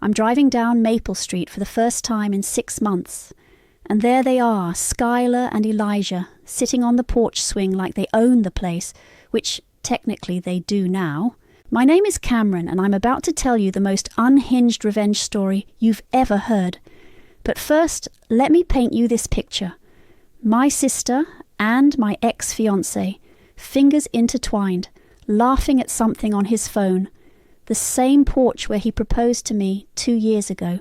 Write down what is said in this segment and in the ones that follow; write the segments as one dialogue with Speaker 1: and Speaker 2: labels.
Speaker 1: I'm driving down Maple Street for the first time in 6 months, and there they are, Skylar and Elijah, sitting on the porch swing like they own the place, which technically they do now. My name is Cameron, and I'm about to tell you the most unhinged revenge story you've ever heard. But first, let me paint you this picture. My sister and my ex-fiancé, fingers intertwined, laughing at something on his phone. The same porch where he proposed to me 2 years ago.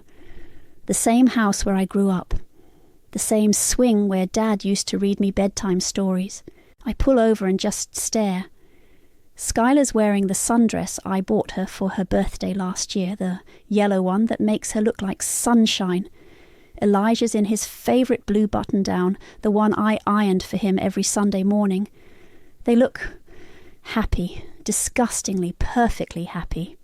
Speaker 1: The same house where I grew up. The same swing where Dad used to read me bedtime stories. I pull over and just stare. Skylar's wearing the sundress I bought her for her birthday last year, the yellow one that makes her look like sunshine. Elijah's in his favourite blue button-down, the one I ironed for him every Sunday morning. They look happy, disgustingly, perfectly happy.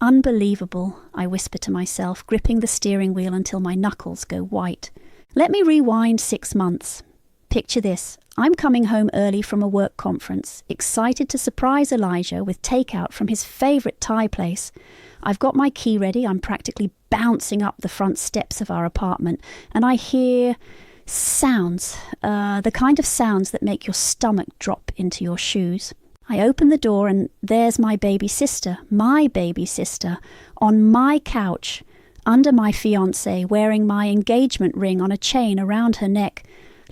Speaker 1: Unbelievable, I whisper to myself, gripping the steering wheel until my knuckles go white. Let me rewind 6 months. Picture this. I'm coming home early from a work conference, excited to surprise Elijah with takeout from his favourite Thai place. I've got my key ready. I'm practically bouncing up the front steps of our apartment, and I hear sounds, the kind of sounds that make your stomach drop into your shoes. I open the door, and there's my baby sister, on my couch, under my fiancé, wearing my engagement ring on a chain around her neck,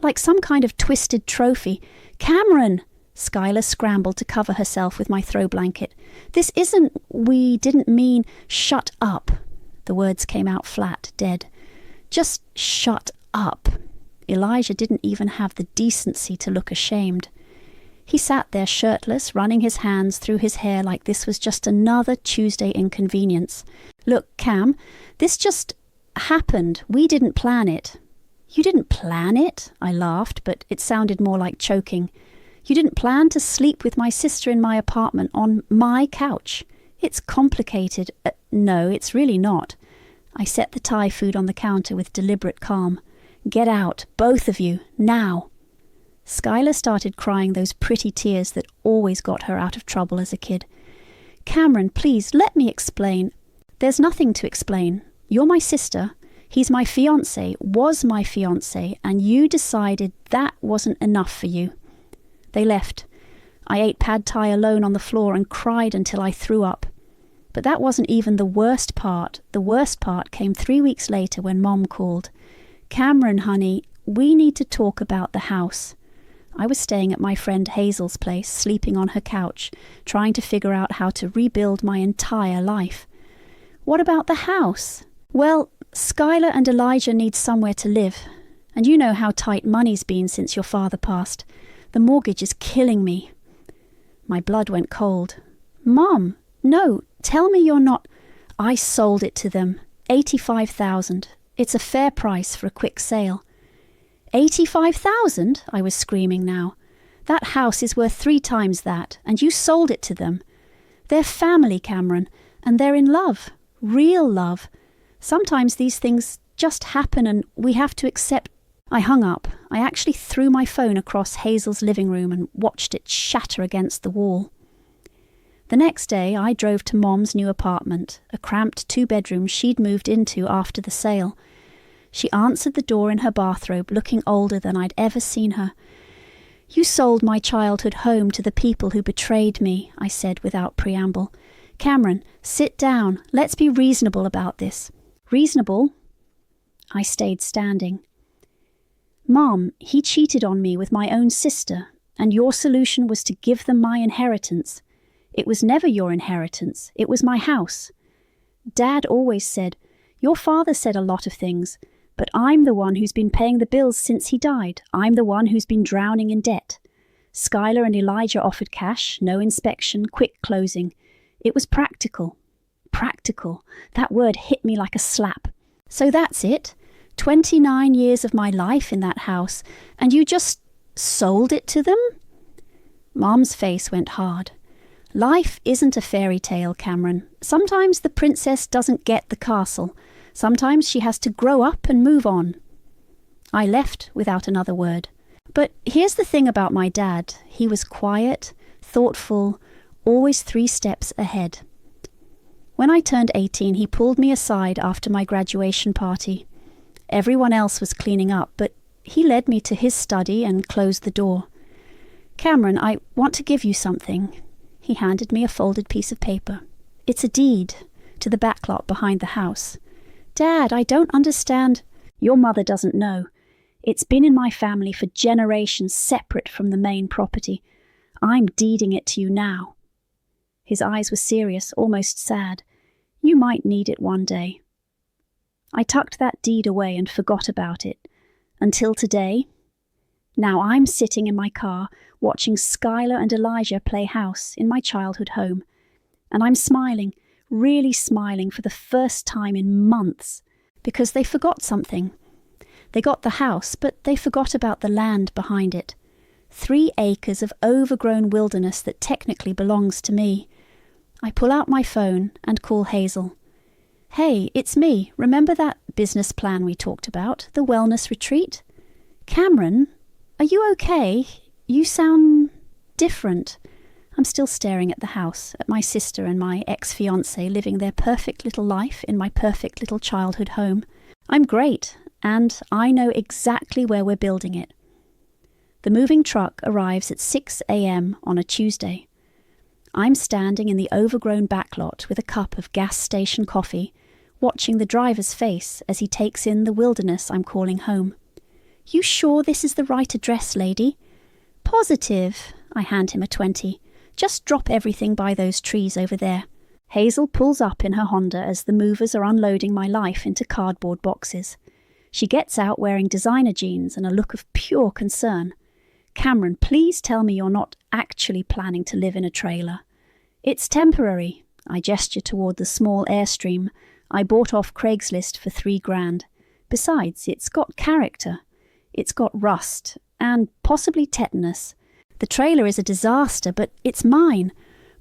Speaker 1: like some kind of twisted trophy. "Cameron!" Skylar scrambled to cover herself with my throw blanket. "This isn't, we didn't mean..." "Shut up." The words came out flat, dead. "Just shut up." Elijah didn't even have the decency to look ashamed. He sat there shirtless, running his hands through his hair like this was just another Tuesday inconvenience. "Look, Cam, this just happened. We didn't plan it." "You didn't plan it?" I laughed, but it sounded more like choking. "You didn't plan to sleep with my sister in my apartment on my couch? It's complicated." No, it's really not." I set the Thai food on the counter with deliberate calm. "Get out, both of you, now." Skylar started crying those pretty tears that always got her out of trouble as a kid. "Cameron, please, let me explain." "There's nothing to explain. You're my sister. He's my fiancé, was my fiancé, and you decided that wasn't enough for you." They left. I ate pad thai alone on the floor and cried until I threw up. But that wasn't even the worst part. The worst part came 3 weeks later when Mom called. "Cameron, honey, we need to talk about the house." I was staying at my friend Hazel's place, sleeping on her couch, trying to figure out how to rebuild my entire life. "What about the house?" "Well, Skylar and Elijah need somewhere to live. And you know how tight money's been since your father passed. The mortgage is killing me." My blood went cold. "Mom, no, tell me you're not..." "I sold it to them. 85,000. It's a fair price for a quick sale." 85,000? I was screaming now. "That house is worth 3 times that, and you sold it to them. They're family, Cameron, and they're in love. Real love. Sometimes these things just happen and we have to accept..." I hung up. I actually threw my phone across Hazel's living room and watched it shatter against the wall. The next day, I drove to Mom's new apartment, a cramped 2-bedroom she'd moved into after the sale. She answered the door in her bathrobe, looking older than I'd ever seen her. "You sold my childhood home to the people who betrayed me," I said without preamble. "Cameron, sit down. Let's be reasonable about this." "Reasonable?" I stayed standing. "Mom, he cheated on me with my own sister, and your solution was to give them my inheritance. It was never your inheritance. It was my house. Dad always said, your father said a lot of things, but I'm the one who's been paying the bills since he died. I'm the one who's been drowning in debt. Skylar and Elijah offered cash, no inspection, quick closing. It was practical. Practical. That word hit me like a slap. So that's it. 29 years of my life in that house, and you just sold it to them?" Mom's face went hard. "Life isn't a fairy tale, Cameron. Sometimes the princess doesn't get the castle. Sometimes she has to grow up and move on." I left without another word. But here's the thing about my dad. He was quiet, thoughtful, always 3 steps ahead. When I turned 18, he pulled me aside after my graduation party. Everyone else was cleaning up, but he led me to his study and closed the door. "Cameron, I want to give you something." He handed me a folded piece of paper. "It's a deed to the backlot behind the house." "Dad, I don't understand." "Your mother doesn't know. It's been in my family for generations, separate from the main property. I'm deeding it to you now." His eyes were serious, almost sad. "You might need it one day." I tucked that deed away and forgot about it. Until today. Now I'm sitting in my car, watching Skylar and Elijah play house in my childhood home. And I'm smiling, really smiling for the first time in months, because they forgot something. They got the house, but they forgot about the land behind it. 3 acres of overgrown wilderness that technically belongs to me. I pull out my phone and call Hazel. "Hey, it's me. Remember that business plan we talked about, the wellness retreat? Cameron, are you okay? You sound different." I'm still staring at the house, at my sister and my ex-fiancé living their perfect little life in my perfect little childhood home. I'm great, and I know exactly where we're building it. The moving truck arrives at 6 a.m. on a Tuesday. I'm standing in the overgrown backlot with a cup of gas station coffee, watching the driver's face as he takes in the wilderness I'm calling home. "You sure this is the right address, lady?" "Positive." I hand him a 20. "Just drop everything by those trees over there." Hazel pulls up in her Honda as the movers are unloading my life into cardboard boxes. She gets out wearing designer jeans and a look of pure concern. "Cameron, please tell me you're not actually planning to live in a trailer." "It's temporary." I gesture toward the small Airstream I bought off Craigslist for $3,000. Besides, it's got character. It's got rust, and possibly tetanus. The trailer is a disaster, but it's mine.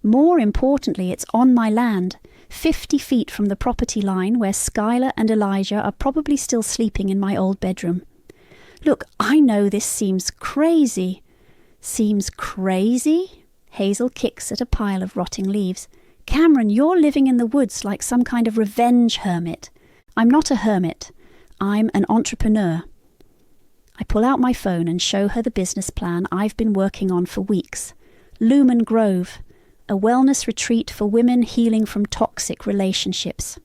Speaker 1: More importantly, it's on my land, 50 feet from the property line where Skylar and Elijah are probably still sleeping in my old bedroom. Look, I know this seems crazy. Seems crazy? Hazel kicks at a pile of rotting leaves. "Cameron, you're living in the woods like some kind of revenge hermit." "I'm not a hermit. I'm an entrepreneur." I pull out my phone and show her the business plan I've been working on for weeks. Lumen Grove, a wellness retreat for women healing from toxic relationships.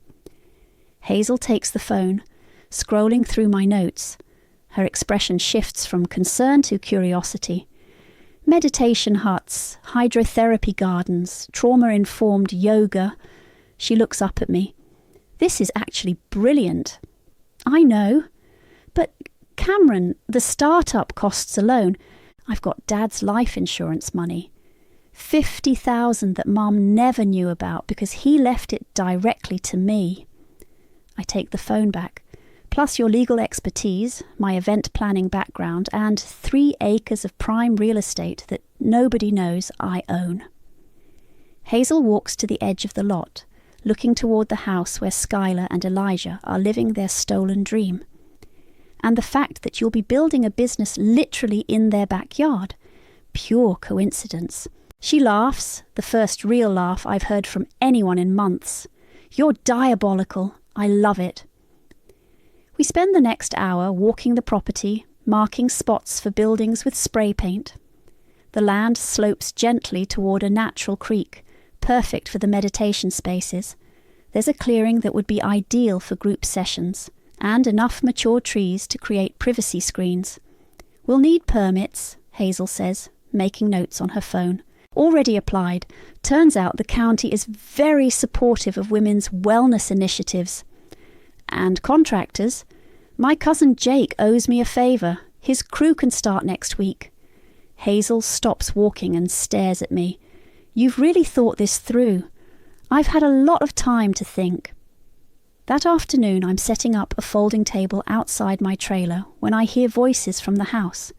Speaker 1: Hazel takes the phone, scrolling through my notes. Her expression shifts from concern to curiosity. Meditation huts, hydrotherapy gardens, trauma-informed yoga. She looks up at me. "This is actually brilliant." "I know. But Cameron, the startup costs alone. I've got Dad's life insurance money. $50,000 that Mum never knew about because he left it directly to me." I take the phone back. "Plus your legal expertise, my event planning background, and 3 acres of prime real estate that nobody knows I own." Hazel walks to the edge of the lot, looking toward the house where Skylar and Elijah are living their stolen dream. "And the fact that you'll be building a business literally in their backyard. Pure coincidence." She laughs, the first real laugh I've heard from anyone in months. "You're diabolical. I love it." We spend the next hour walking the property, marking spots for buildings with spray paint. The land slopes gently toward a natural creek, perfect for the meditation spaces. There's a clearing that would be ideal for group sessions, and enough mature trees to create privacy screens. "We'll need permits," Hazel says, making notes on her phone. "Already applied. Turns out the county is very supportive of women's wellness initiatives. And contractors. My cousin Jake owes me a favour. His crew can start next week." Hazel stops walking and stares at me. "You've really thought this through. I've had a lot of time to think." That afternoon I'm setting up a folding table outside my trailer when I hear voices from the house.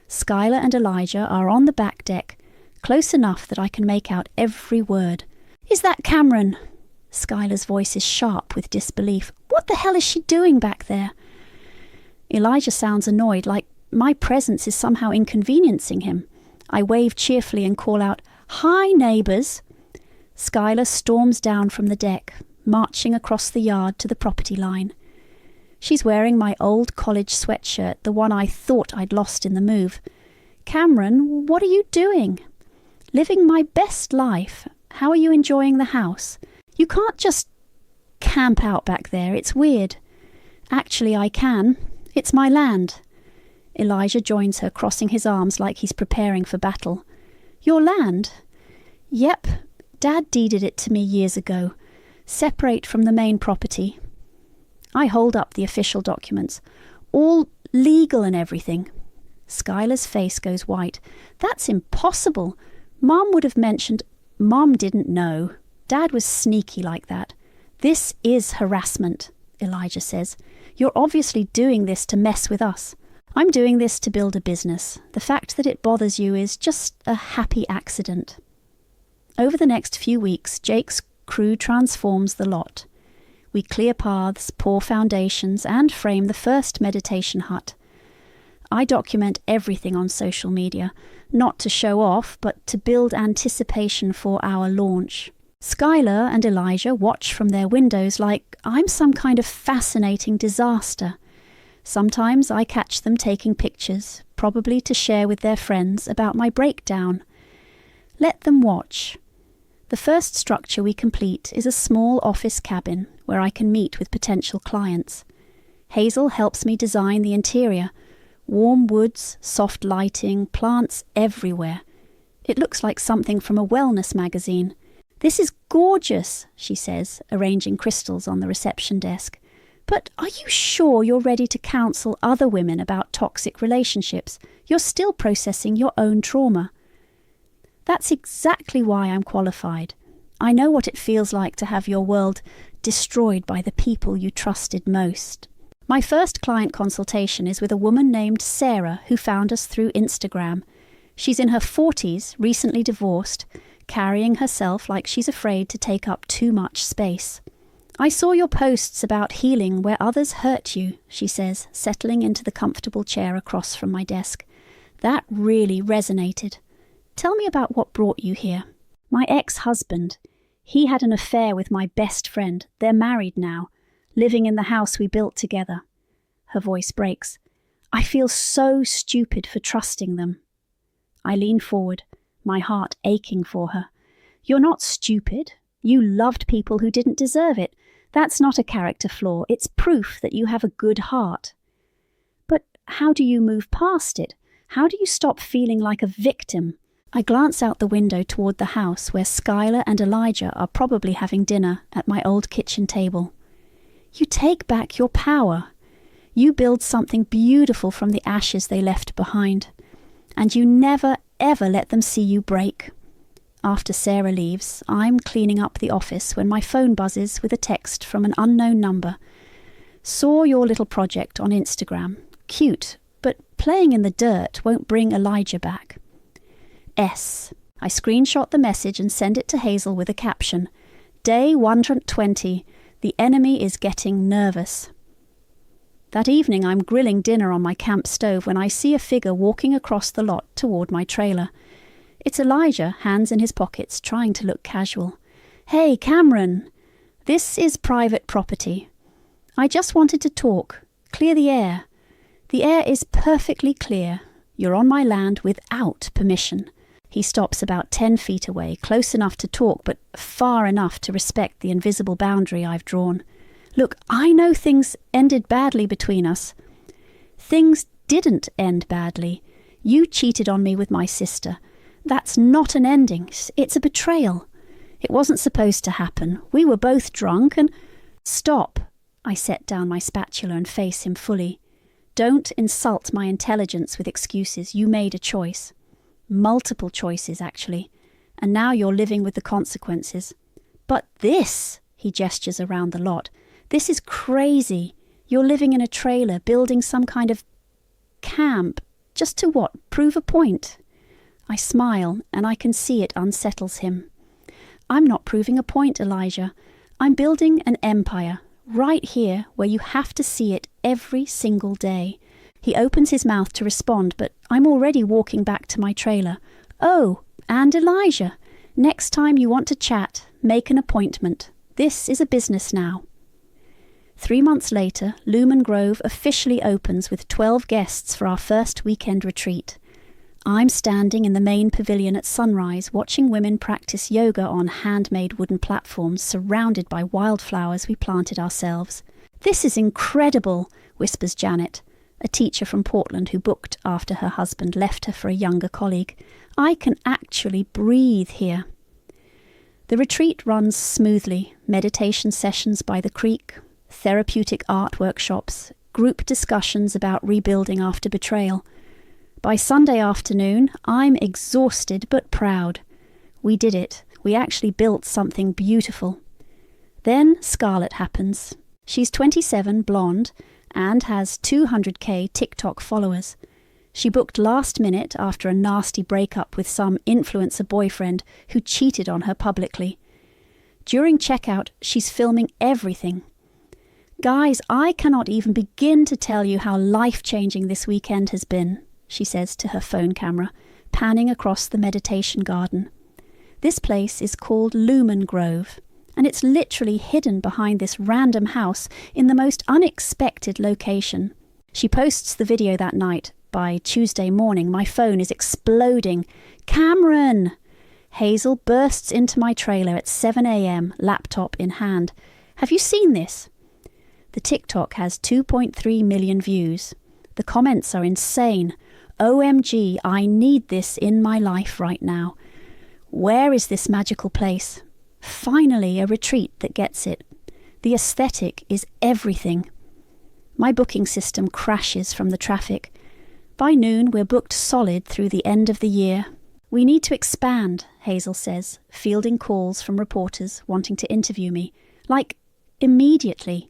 Speaker 1: Skylar and Elijah are on the back deck, close enough that I can make out every word. "Is that Cameron?" Skylar's voice is sharp with disbelief. "What the hell is she doing back there?" Elijah sounds annoyed, like my presence is somehow inconveniencing him. I wave cheerfully and call out, "Hi, neighbours." Skylar storms down from the deck, marching across the yard to the property line. She's wearing my old college sweatshirt, the one I thought I'd lost in the move. "Cameron, what are you doing?" "Living my best life. How are you enjoying the house?" "You can't just camp out back there, it's weird." "Actually, I can. It's my land." Elijah joins her, crossing his arms like he's preparing for battle. "Your land?" "Yep. Dad deeded it to me years ago. Separate from the main property." I hold up the official documents. "All legal and everything." Skylar's face goes white. "That's impossible. Mom would have mentioned—" "Mom didn't know. Dad was sneaky like that." "This is harassment," Elijah says. "You're obviously doing this to mess with us." "I'm doing this to build a business. The fact that it bothers you is just a happy accident." Over the next few weeks, Jake's crew transforms the lot. We clear paths, pour foundations, and frame the first meditation hut. I document everything on social media, not to show off, but to build anticipation for our launch. Skylar and Elijah watch from their windows like I'm some kind of fascinating disaster. Sometimes I catch them taking pictures, probably to share with their friends about my breakdown. Let them watch. The first structure we complete is a small office cabin where I can meet with potential clients. Hazel helps me design the interior. Warm woods, soft lighting, plants everywhere. It looks like something from a wellness magazine. "This is gorgeous," she says, arranging crystals on the reception desk. "But are you sure you're ready to counsel other women about toxic relationships? You're still processing your own trauma." "That's exactly why I'm qualified. I know what it feels like to have your world destroyed by the people you trusted most." My first client consultation is with a woman named Sarah who found us through Instagram. She's in her 40s, recently divorced, carrying herself like she's afraid to take up too much space. "I saw your posts about healing where others hurt you," she says, settling into the comfortable chair across from my desk. "That really resonated. Tell me about what brought you here." "My ex-husband. He had an affair with my best friend. They're married now, living in the house we built together." Her voice breaks. "I feel so stupid for trusting them." I lean forward, my heart aching for her. "You're not stupid. You loved people who didn't deserve it. That's not a character flaw. It's proof that you have a good heart." "But how do you move past it? How do you stop feeling like a victim?" I glance out the window toward the house where Skylar and Elijah are probably having dinner at my old kitchen table. "You take back your power. You build something beautiful from the ashes they left behind. And you never, ever let them see you break." After Sarah leaves, I'm cleaning up the office when my phone buzzes with a text from an unknown number. "Saw your little project on Instagram. Cute, but playing in the dirt won't bring Elijah back." S. I screenshot the message and send it to Hazel with a caption. "Day 120. The enemy is getting nervous." That evening I'm grilling dinner on my camp stove when I see a figure walking across the lot toward my trailer. It's Elijah, hands in his pockets, trying to look casual. "Hey, Cameron. This is private property. I just wanted to talk. Clear the air." "The air is perfectly clear. You're on my land without permission." He stops about 10 feet away, close enough to talk, but far enough to respect the invisible boundary I've drawn. "Look, I know things ended badly between us." "Things didn't end badly. You cheated on me with my sister. That's not an ending. It's a betrayal. It wasn't supposed to happen. We were both drunk and—" "Stop." I set down my spatula and face him fully. "Don't insult my intelligence with excuses. You made a choice. Multiple choices, actually. And now you're living with the consequences." "But this," he gestures around the lot, "this is crazy. You're living in a trailer, building some kind of camp. Just to what? Prove a point?" I smile, and I can see it unsettles him. "I'm not proving a point, Elijah. I'm building an empire, right here where you have to see it every single day." He opens his mouth to respond, but I'm already walking back to my trailer. "Oh, and Elijah, Next time you want to chat, make an appointment. This is a business now. 3 months later, Lumen Grove officially opens with 12 guests for our first weekend retreat. I'm standing in the main pavilion at sunrise, watching women practice yoga on handmade wooden platforms surrounded by wildflowers we planted ourselves. "This is incredible," whispers Janet, a teacher from Portland who booked after her husband left her for a younger colleague. "I can actually breathe here." The retreat runs smoothly. Meditation sessions by the creek, therapeutic art workshops, group discussions about rebuilding after betrayal. By Sunday afternoon, I'm exhausted but proud. We did it. We actually built something beautiful. Then Scarlett happens. She's 27, blonde, and has 200k TikTok followers. She booked last minute after a nasty breakup with some influencer boyfriend who cheated on her publicly. During checkout, she's filming everything. "Guys, I cannot even begin to tell you how life-changing this weekend has been," she says to her phone camera, panning across the meditation garden. This place is called Lumen Grove, and it's literally hidden behind this random house in the most unexpected location. She posts the video that night. By Tuesday morning, my phone is exploding. "Cameron!" Hazel bursts into my trailer at 7 a.m, laptop in hand. "Have you seen this?" The TikTok has 2.3 million views. The comments are insane. "OMG, I need this in my life right now. Where is this magical place? Finally, a retreat that gets it. The aesthetic is everything." My booking system crashes from the traffic. By noon, we're booked solid through the end of the year. "We need to expand," Hazel says, fielding calls from reporters wanting to interview me. Like, immediately.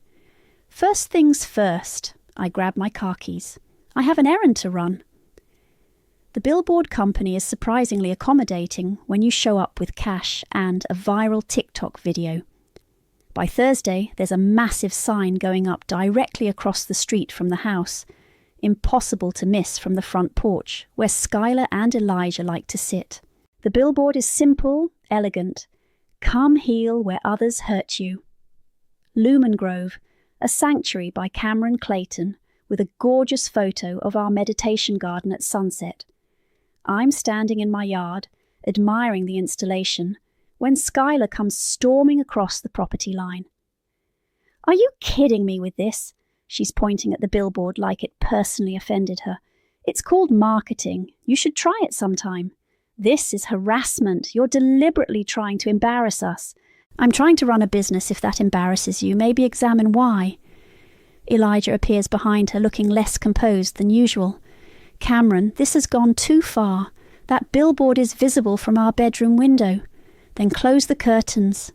Speaker 1: First things first, I grab my car keys. I have an errand to run. The billboard company is surprisingly accommodating when you show up with cash and a viral TikTok video. By Thursday, there's a massive sign going up directly across the street from the house. Impossible to miss from the front porch, where Skylar and Elijah like to sit. The billboard is simple, elegant. "Come heal where others hurt you." Lumen Grove, a sanctuary by Cameron Clayton, with a gorgeous photo of our meditation garden at sunset. I'm standing in my yard, admiring the installation, when Skylar comes storming across the property line. "Are you kidding me with this?" She's pointing at the billboard like it personally offended her. "It's called marketing. You should try it sometime. This is harassment. You're deliberately trying to embarrass us." "I'm trying to run a business. If that embarrasses you, maybe examine why." Elijah appears behind her, looking less composed than usual. "Cameron, this has gone too far. That billboard is visible from our bedroom window. Then close the curtains.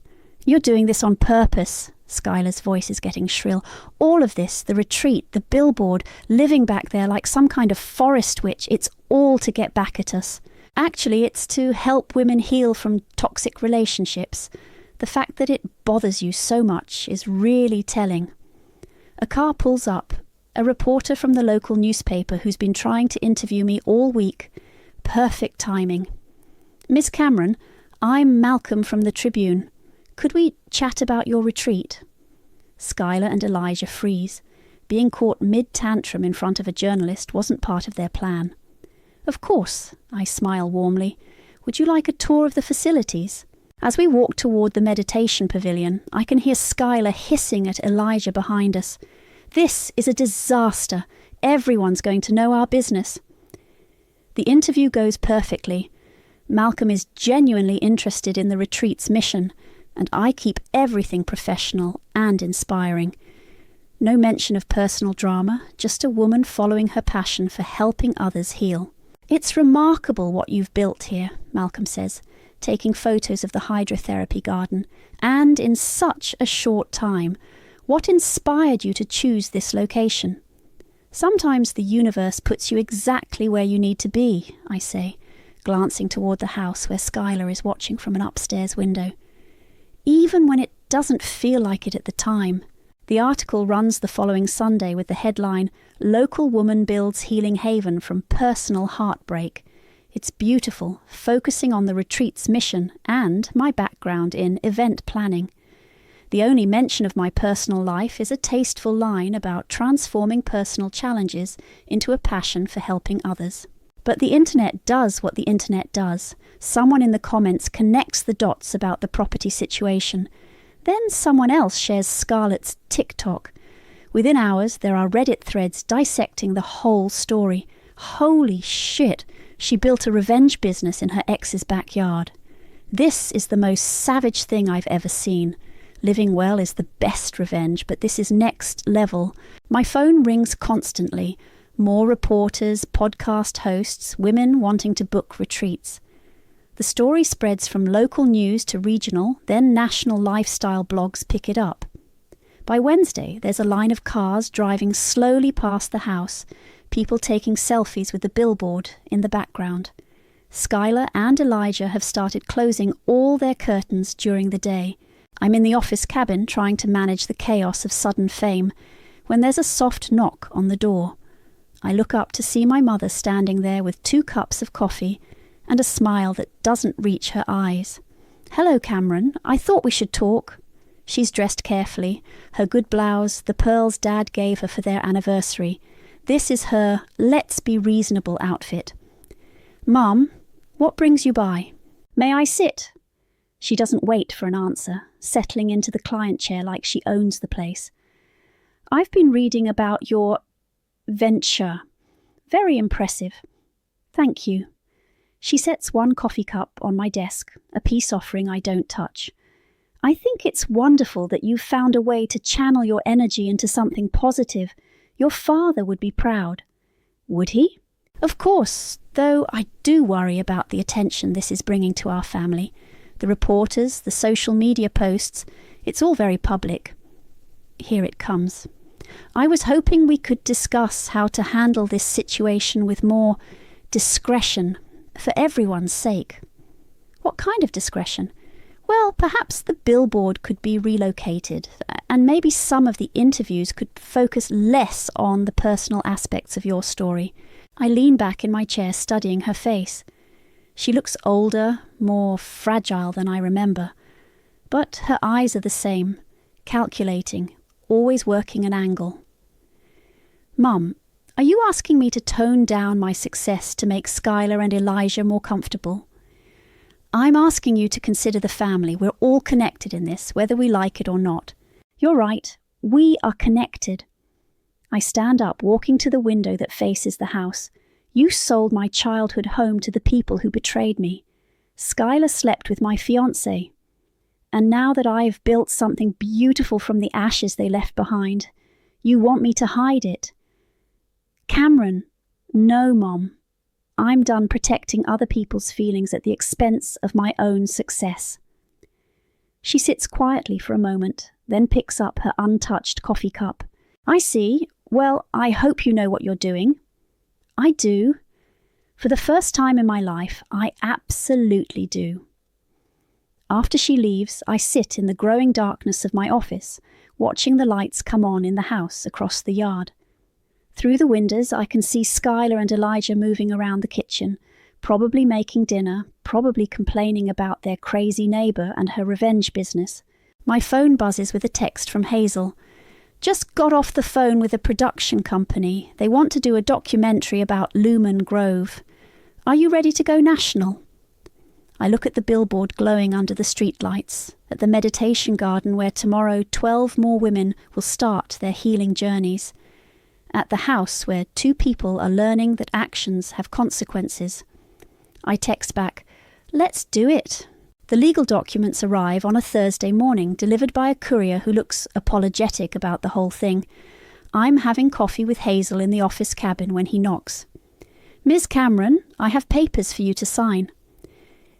Speaker 1: You're doing this on purpose." Skylar's voice is getting shrill. "All of this, the retreat, the billboard, living back there like some kind of forest witch, it's all to get back at us. Actually, it's to help women heal from toxic relationships. The fact that it bothers you so much is really telling." A car pulls up. A reporter from the local newspaper who's been trying to interview me all week. Perfect timing. "Miss Cameron, I'm Malcolm from the Tribune. Could we chat about your retreat?" Skylar and Elijah freeze. Being caught mid-tantrum in front of a journalist wasn't part of their plan. "Of course," I smile warmly. "Would you like a tour of the facilities?" As we walk toward the meditation pavilion, I can hear Skylar hissing at Elijah behind us. "This is a disaster. Everyone's going to know our business." The interview goes perfectly. Malcolm is genuinely interested in the retreat's mission, and I keep everything professional and inspiring. No mention of personal drama, just a woman following her passion for helping others heal. "It's remarkable what you've built here," Malcolm says, taking photos of the hydrotherapy garden, "and in such a short time. What inspired you to choose this location?" "Sometimes the universe puts you exactly where you need to be," I say, glancing toward the house where Skylar is watching from an upstairs window. Even when it doesn't feel like it at the time. The article runs the following Sunday with the headline, "Local Woman Builds Healing Haven from Personal Heartbreak." It's beautiful, focusing on the retreat's mission and my background in event planning. The only mention of my personal life is a tasteful line about transforming personal challenges into a passion for helping others. But the internet does what the internet does. Someone in the comments connects the dots about the property situation. Then someone else shares Scarlett's TikTok. Within hours, there are Reddit threads dissecting the whole story. Holy shit, she built a revenge business in her ex's backyard. This is the most savage thing I've ever seen. Living well is the best revenge, but this is next level. My phone rings constantly. More reporters, podcast hosts, women wanting to book retreats. The story spreads from local news to regional, then national lifestyle blogs pick it up. By Wednesday, there's a line of cars driving slowly past the house, people taking selfies with the billboard in the background. Skylar and Elijah have started closing all their curtains during the day. I'm in the office cabin trying to manage the chaos of sudden fame when there's a soft knock on the door. I look up to see my mother standing there with 2 cups of coffee and a smile that doesn't reach her eyes. "Hello, Cameron. I thought we should talk." She's dressed carefully, her good blouse, the pearls Dad gave her for their anniversary. This is her let's be reasonable outfit. "Mum, what brings you by?" "May I sit?" She doesn't wait for an answer, settling into the client chair like she owns the place. "I've been reading about your venture. Very impressive." "Thank you." She sets 1 coffee cup on my desk, a peace offering I don't touch. "I think it's wonderful that you've found a way to channel your energy into something positive. Your father would be proud." "Would he?" "Of course, though I do worry about the attention this is bringing to our family. The reporters, the social media posts, it's all very public." Here it comes. "I was hoping we could discuss how to handle this situation with more discretion, for everyone's sake." "What kind of discretion?" "Well, perhaps the billboard could be relocated, and maybe some of the interviews could focus less on the personal aspects of your story." I lean back in my chair studying her face. She looks older, more fragile than I remember. But her eyes are the same, calculating, always working an angle. "Mum, are you asking me to tone down my success to make Skylar and Elijah more comfortable?" "I'm asking you to consider the family. We're all connected in this, whether we like it or not." "You're right. We are connected." I stand up, walking to the window that faces the house. "You sold my childhood home to the people who betrayed me. Skylar slept with my fiancé. And now that I've built something beautiful from the ashes they left behind, you want me to hide it." "Cameron, no, Mom. I'm done protecting other people's feelings at the expense of my own success." She sits quietly for a moment, then picks up her untouched coffee cup. "I see. Well, I hope you know what you're doing." "I do. For the first time in my life, I absolutely do." After she leaves, I sit in the growing darkness of my office, watching the lights come on in the house across the yard. Through the windows, I can see Skylar and Elijah moving around the kitchen, probably making dinner, probably complaining about their crazy neighbour and her revenge business. My phone buzzes with a text from Hazel. "Just got off the phone with a production company. They want to do a documentary about Lumen Grove. Are you ready to go national?" I look at the billboard glowing under the streetlights, at the meditation garden where tomorrow 12 more women will start their healing journeys, at the house where 2 people are learning that actions have consequences. I text back, "Let's do it." The legal documents arrive on a Thursday morning, delivered by a courier who looks apologetic about the whole thing. I'm having coffee with Hazel in the office cabin when he knocks. "Ms. Cameron, I have papers for you to sign."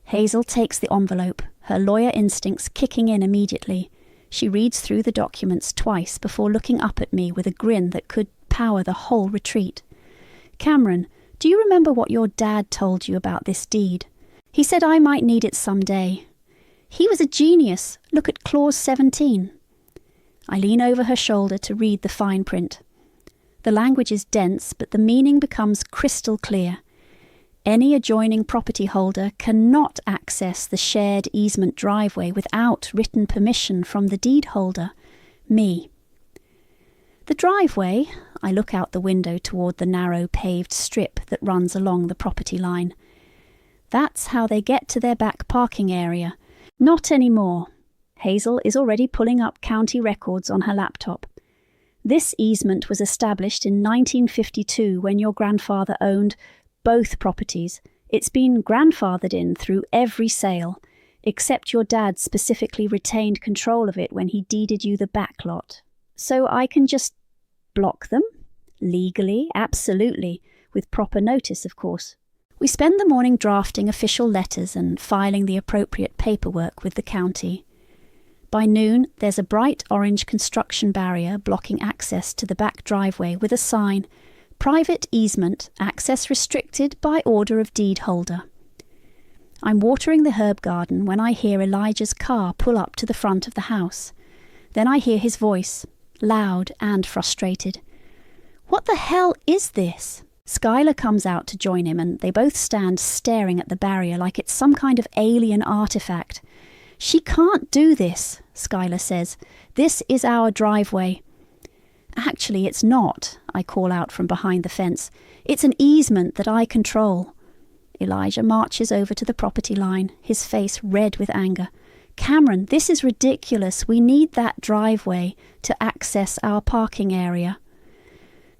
Speaker 1: Hazel takes the envelope, her lawyer instincts kicking in immediately. She reads through the documents twice before looking up at me with a grin that could power the whole retreat. "Cameron, do you remember what your dad told you about this deed? He said I might need it someday. He was a genius. Look at clause 17. I lean over her shoulder to read the fine print. The language is dense, but the meaning becomes crystal clear. Any adjoining property holder cannot access the shared easement driveway without written permission from the deed holder, me. The driveway, I look out the window toward the narrow paved strip that runs along the property line. That's how they get to their back parking area. Not anymore. Hazel is already pulling up county records on her laptop. This easement was established in 1952 when your grandfather owned both properties. It's been grandfathered in through every sale, except your dad specifically retained control of it when he deeded you the back lot. So I can just block them? Legally, absolutely, with proper notice, of course. We spend the morning drafting official letters and filing the appropriate paperwork with the county. By noon, there's a bright orange construction barrier blocking access to the back driveway with a sign, "Private easement, access restricted by order of deed holder." I'm watering the herb garden when I hear Elijah's car pull up to the front of the house. Then I hear his voice, loud and frustrated. "What the hell is this?" Skylar comes out to join him and they both stand staring at the barrier like it's some kind of alien artifact. "She can't do this," Skylar says. "This is our driveway." "Actually, it's not," I call out from behind the fence. "It's an easement that I control." Elijah marches over to the property line, his face red with anger. "Cameron, this is ridiculous. We need that driveway to access our parking area."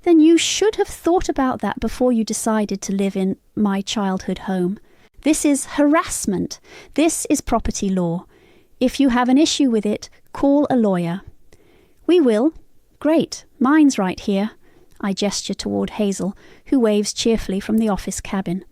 Speaker 1: "Then you should have thought about that before you decided to live in my childhood home. This is harassment. This is property law. If you have an issue with it, call a lawyer." "We will." "Great. Mine's right here." I gesture toward Hazel, who waves cheerfully from the office cabin.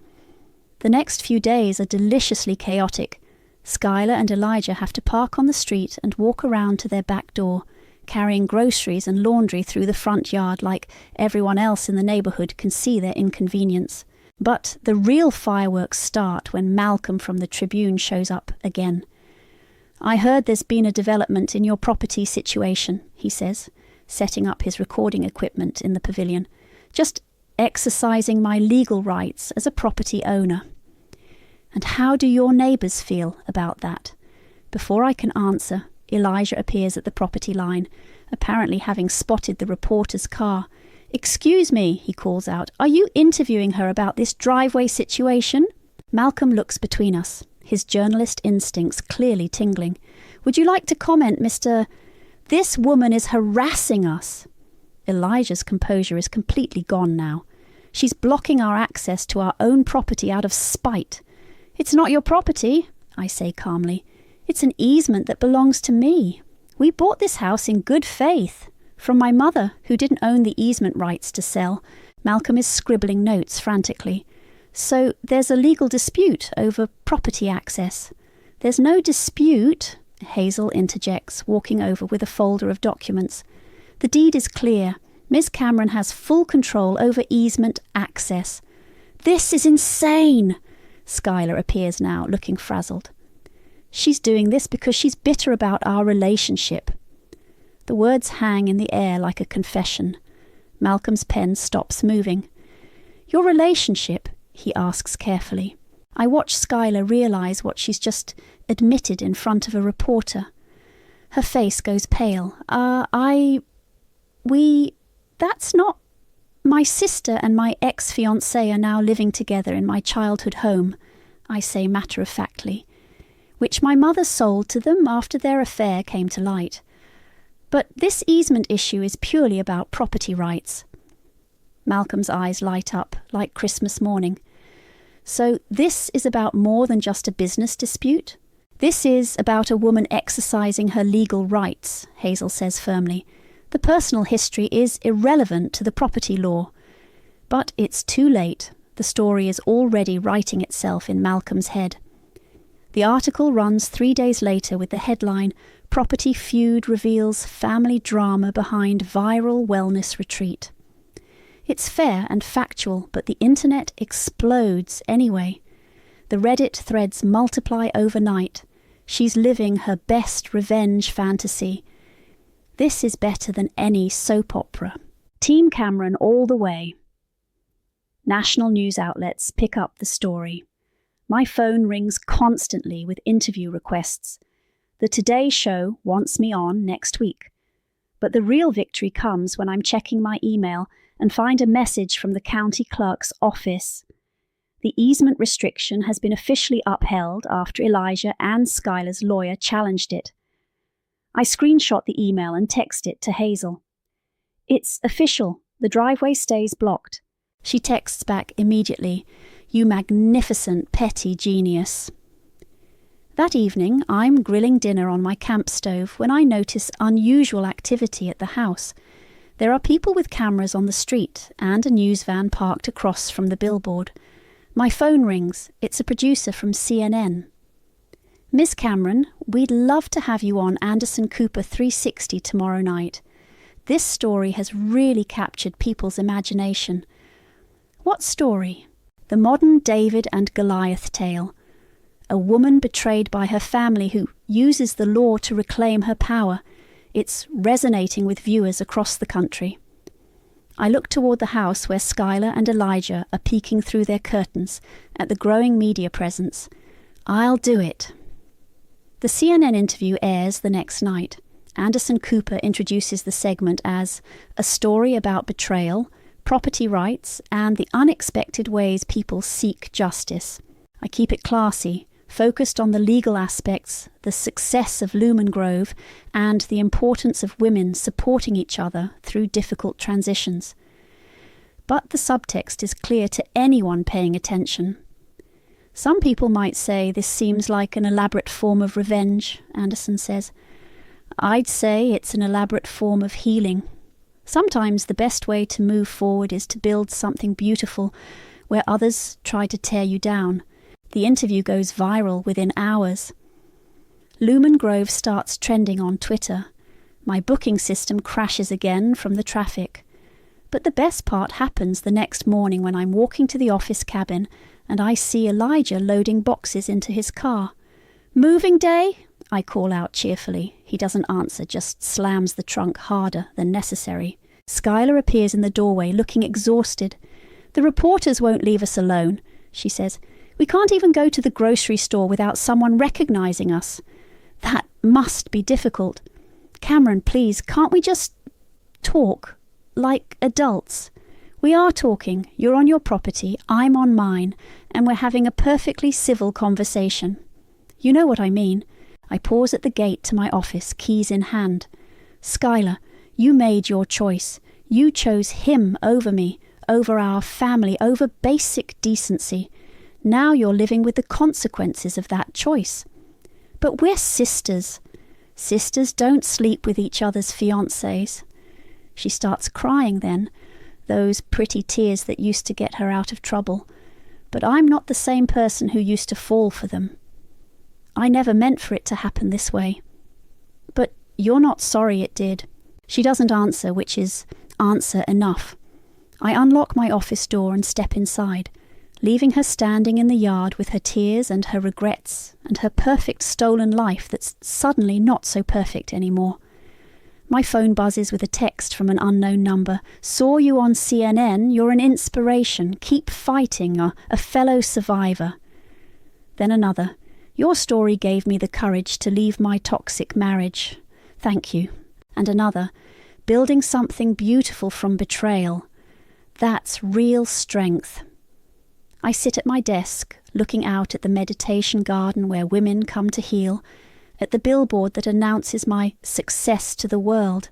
Speaker 1: The next few days are deliciously chaotic. Skylar and Elijah have to park on the street and walk around to their back door, carrying groceries and laundry through the front yard like everyone else in the neighborhood can see their inconvenience. But the real fireworks start when Malcolm from the Tribune shows up again. "I heard there's been a development in your property situation," he says, setting up his recording equipment in the pavilion. "Just exercising my legal rights as a property owner." "And how do your neighbours feel about that?" Before I can answer, Elijah appears at the property line, apparently having spotted the reporter's car. "Excuse me," he calls out, "are you interviewing her about this driveway situation?" Malcolm looks between us, his journalist instincts clearly tingling. "Would you like to comment, Mr. This woman is harassing us." Elijah's composure is completely gone now. "She's blocking our access to our own property out of spite." "It's not your property," I say calmly. "It's an easement that belongs to me. We bought this house in good faith. From my mother, who didn't own the easement rights to sell." Malcolm is scribbling notes frantically. "So there's a legal dispute over property access." "There's no dispute," Hazel interjects, walking over with a folder of documents. "The deed is clear. Ms. Cameron has full control over easement access." "This is insane!" Skylar appears now, looking frazzled. "She's doing this because she's bitter about our relationship." The words hang in the air like a confession. Malcolm's pen stops moving. "Your relationship?" he asks carefully. I watch Skylar realise what she's just admitted in front of a reporter. Her face goes pale. That's not... My sister and my ex-fiancé are now living together in my childhood home," I say matter-of-factly, "which my mother sold to them after their affair came to light. But this easement issue is purely about property rights." Malcolm's eyes light up like Christmas morning. "So this is about more than just a business dispute? This is about a woman exercising her legal rights," Hazel says firmly. "The personal history is irrelevant to the property law." But it's too late. The story is already writing itself in Malcolm's head. The article runs 3 days later with the headline, "Property Feud Reveals Family Drama Behind Viral Wellness Retreat." It's fair and factual, but the internet explodes anyway. The Reddit threads multiply overnight. She's living her best revenge fantasy. This is better than any soap opera. Team Cameron all the way. National news outlets pick up the story. My phone rings constantly with interview requests. The Today Show wants me on next week. But the real victory comes when I'm checking my email and find a message from the county clerk's office. The easement restriction has been officially upheld after Elijah and Skylar's lawyer challenged it. I screenshot the email and text it to Hazel. "It's official. The driveway stays blocked." She texts back immediately, "You magnificent petty genius." That evening, I'm grilling dinner on my camp stove when I notice unusual activity at the house. There are people with cameras on the street and a news van parked across from the billboard. My phone rings. It's a producer from CNN. "Miss Cameron, we'd love to have you on Anderson Cooper 360 tomorrow night. This story has really captured people's imagination." "What story?" "The modern David and Goliath tale. A woman betrayed by her family who uses the law to reclaim her power. It's resonating with viewers across the country." I look toward the house where Skylar and Elijah are peeking through their curtains at the growing media presence. I'll do it. The CNN interview airs the next night. Anderson Cooper introduces the segment as a story about betrayal, property rights, and the unexpected ways people seek justice. I keep it classy, focused on the legal aspects, the success of Lumen Grove, and the importance of women supporting each other through difficult transitions. But the subtext is clear to anyone paying attention. "Some people might say this seems like an elaborate form of revenge," Anderson says. "I'd say it's an elaborate form of healing. Sometimes the best way to move forward is to build something beautiful where others try to tear you down." The interview goes viral within hours. Lumen Grove starts trending on Twitter. My booking system crashes again from the traffic. But the best part happens the next morning when I'm walking to the office cabin and I see Elijah loading boxes into his car. "Moving day?" I call out cheerfully. He doesn't answer, just slams the trunk harder than necessary. Skylar appears in the doorway, looking exhausted. "The reporters won't leave us alone," she says. "We can't even go to the grocery store without someone recognizing us. That must be difficult. Cameron, please, can't we just talk like adults? We are talking. You're on your property, I'm on mine, and we're having a perfectly civil conversation. You know what I mean." I pause at the gate to my office, keys in hand. "Skylar, you made your choice. You chose him over me, over our family, over basic decency. Now you're living with the consequences of that choice. But we're sisters. Sisters don't sleep with each other's fiancés." She starts crying then, those pretty tears that used to get her out of trouble. But I'm not the same person who used to fall for them. I never meant for it to happen this way. "But you're not sorry it did." She doesn't answer, which is answer enough. I unlock my office door and step inside, leaving her standing in the yard with her tears and her regrets and her perfect stolen life that's suddenly not so perfect anymore. My phone buzzes with a text from an unknown number. "Saw you on CNN. You're an inspiration. Keep fighting. A fellow survivor." Then another. "Your story gave me the courage to leave my toxic marriage. Thank you." And another. "Building something beautiful from betrayal. That's real strength." I sit at my desk, looking out at the meditation garden where women come to heal, at the billboard that announces my success to the world,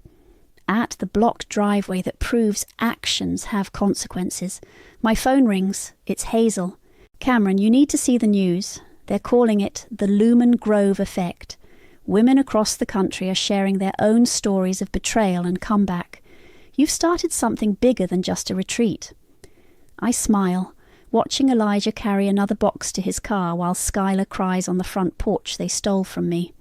Speaker 1: at the blocked driveway that proves actions have consequences. My phone rings. It's Hazel. "Cameron, you need to see the news. They're calling it the Lumen Grove effect. Women across the country are sharing their own stories of betrayal and comeback. You've started something bigger than just a retreat." I smile, watching Elijah carry another box to his car while Skylar cries on the front porch they stole from me.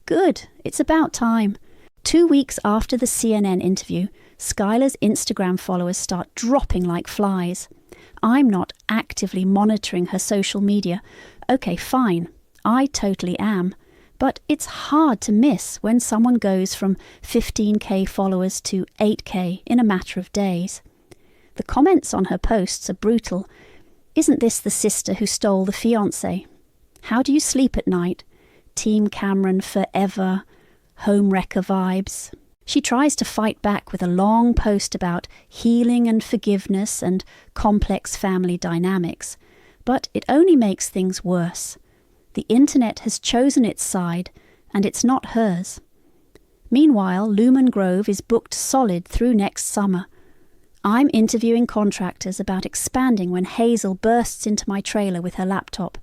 Speaker 1: Good, it's about time. 2 weeks after the CNN interview, Skylar's Instagram followers start dropping like flies. I'm not actively monitoring her social media. Okay, fine, I totally am. But it's hard to miss when someone goes from 15k followers to 8k in a matter of days. The comments on her posts are brutal. Isn't this the sister who stole the fiancé? How do you sleep at night? Team Cameron forever. Homewrecker vibes. She tries to fight back with a long post about healing and forgiveness and complex family dynamics, but it only makes things worse. The internet has chosen its side, and it's not hers. Meanwhile, Lumen Grove is booked solid through next summer. I'm interviewing contractors about expanding when Hazel bursts into my trailer with her laptop.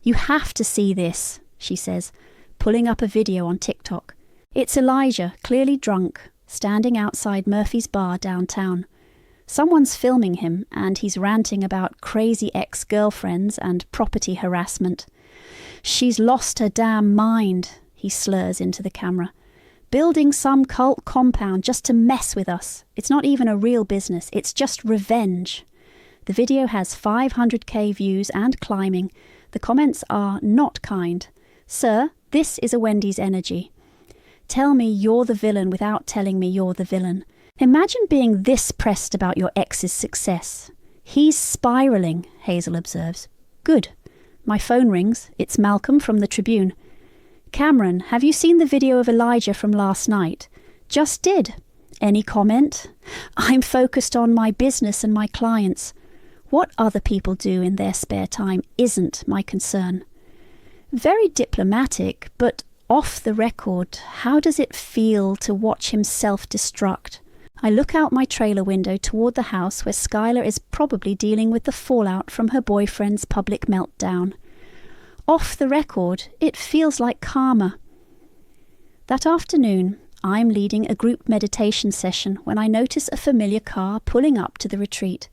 Speaker 1: "You have to see this," she says, pulling up a video on TikTok. It's Elijah, clearly drunk, standing outside Murphy's bar downtown. Someone's filming him, and he's ranting about crazy ex-girlfriends and property harassment. "She's lost her damn mind," he slurs into the camera. "Building some cult compound just to mess with us. It's not even a real business, it's just revenge." The video has 500k views and climbing. The comments are not kind. "Sir, this is a Wendy's energy. Tell me you're the villain without telling me you're the villain. Imagine being this pressed about your ex's success." "He's spiralling," Hazel observes. "Good." My phone rings. It's Malcolm from the Tribune. "Cameron, have you seen the video of Elijah from last night?" "Just did." "Any comment?" "I'm focused on my business and my clients. What other people do in their spare time isn't my concern." Very diplomatic, but off the record, how does it feel to watch him self-destruct? I look out my trailer window toward the house where Skylar is probably dealing with the fallout from her boyfriend's public meltdown. Off the record, it feels like karma. That afternoon, I'm leading a group meditation session when I notice a familiar car pulling up to the retreat.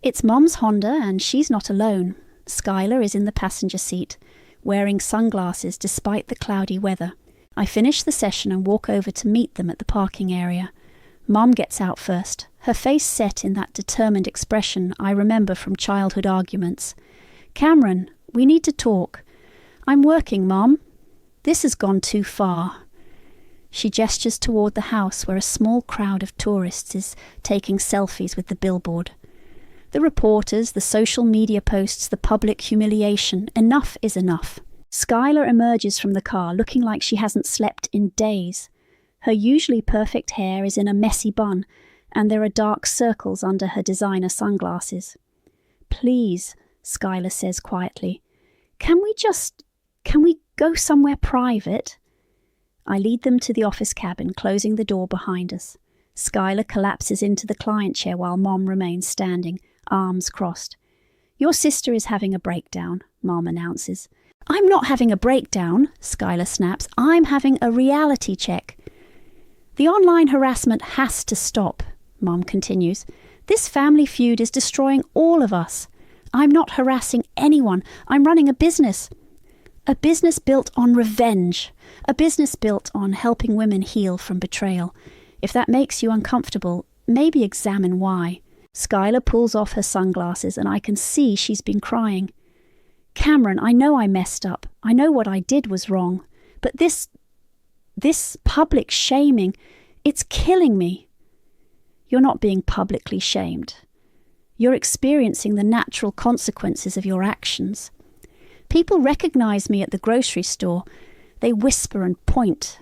Speaker 1: It's Mom's Honda, and she's not alone. Skylar is in the passenger seat, wearing sunglasses despite the cloudy weather. I finish the session and walk over to meet them at the parking area. Mom gets out first, her face set in that determined expression I remember from childhood arguments. "Cameron, we need to talk." "I'm working, Mom." "This has gone too far." She gestures toward the house where a small crowd of tourists is taking selfies with the billboard. The reporters, the social media posts, the public humiliation. Enough is enough. Skylar emerges from the car looking like she hasn't slept in days. Her usually perfect hair is in a messy bun, and there are dark circles under her designer sunglasses. "Please," Skylar says quietly, Can we go somewhere private?" I lead them to the office cabin, closing the door behind us. Skylar collapses into the client chair while Mom remains standing, arms crossed. "Your sister is having a breakdown," Mom announces. "I'm not having a breakdown," Skylar snaps. "I'm having a reality check." "The online harassment has to stop," Mom continues. "This family feud is destroying all of us. I'm not harassing anyone. I'm running a business. A business built on revenge. A business built on helping women heal from betrayal. If that makes you uncomfortable, maybe examine why." Skylar pulls off her sunglasses and I can see she's been crying. "Cameron, I know I messed up. I know what I did was wrong. But this public shaming, it's killing me." "You're not being publicly shamed. You're experiencing the natural consequences of your actions. People recognize me at the grocery store. They whisper and point.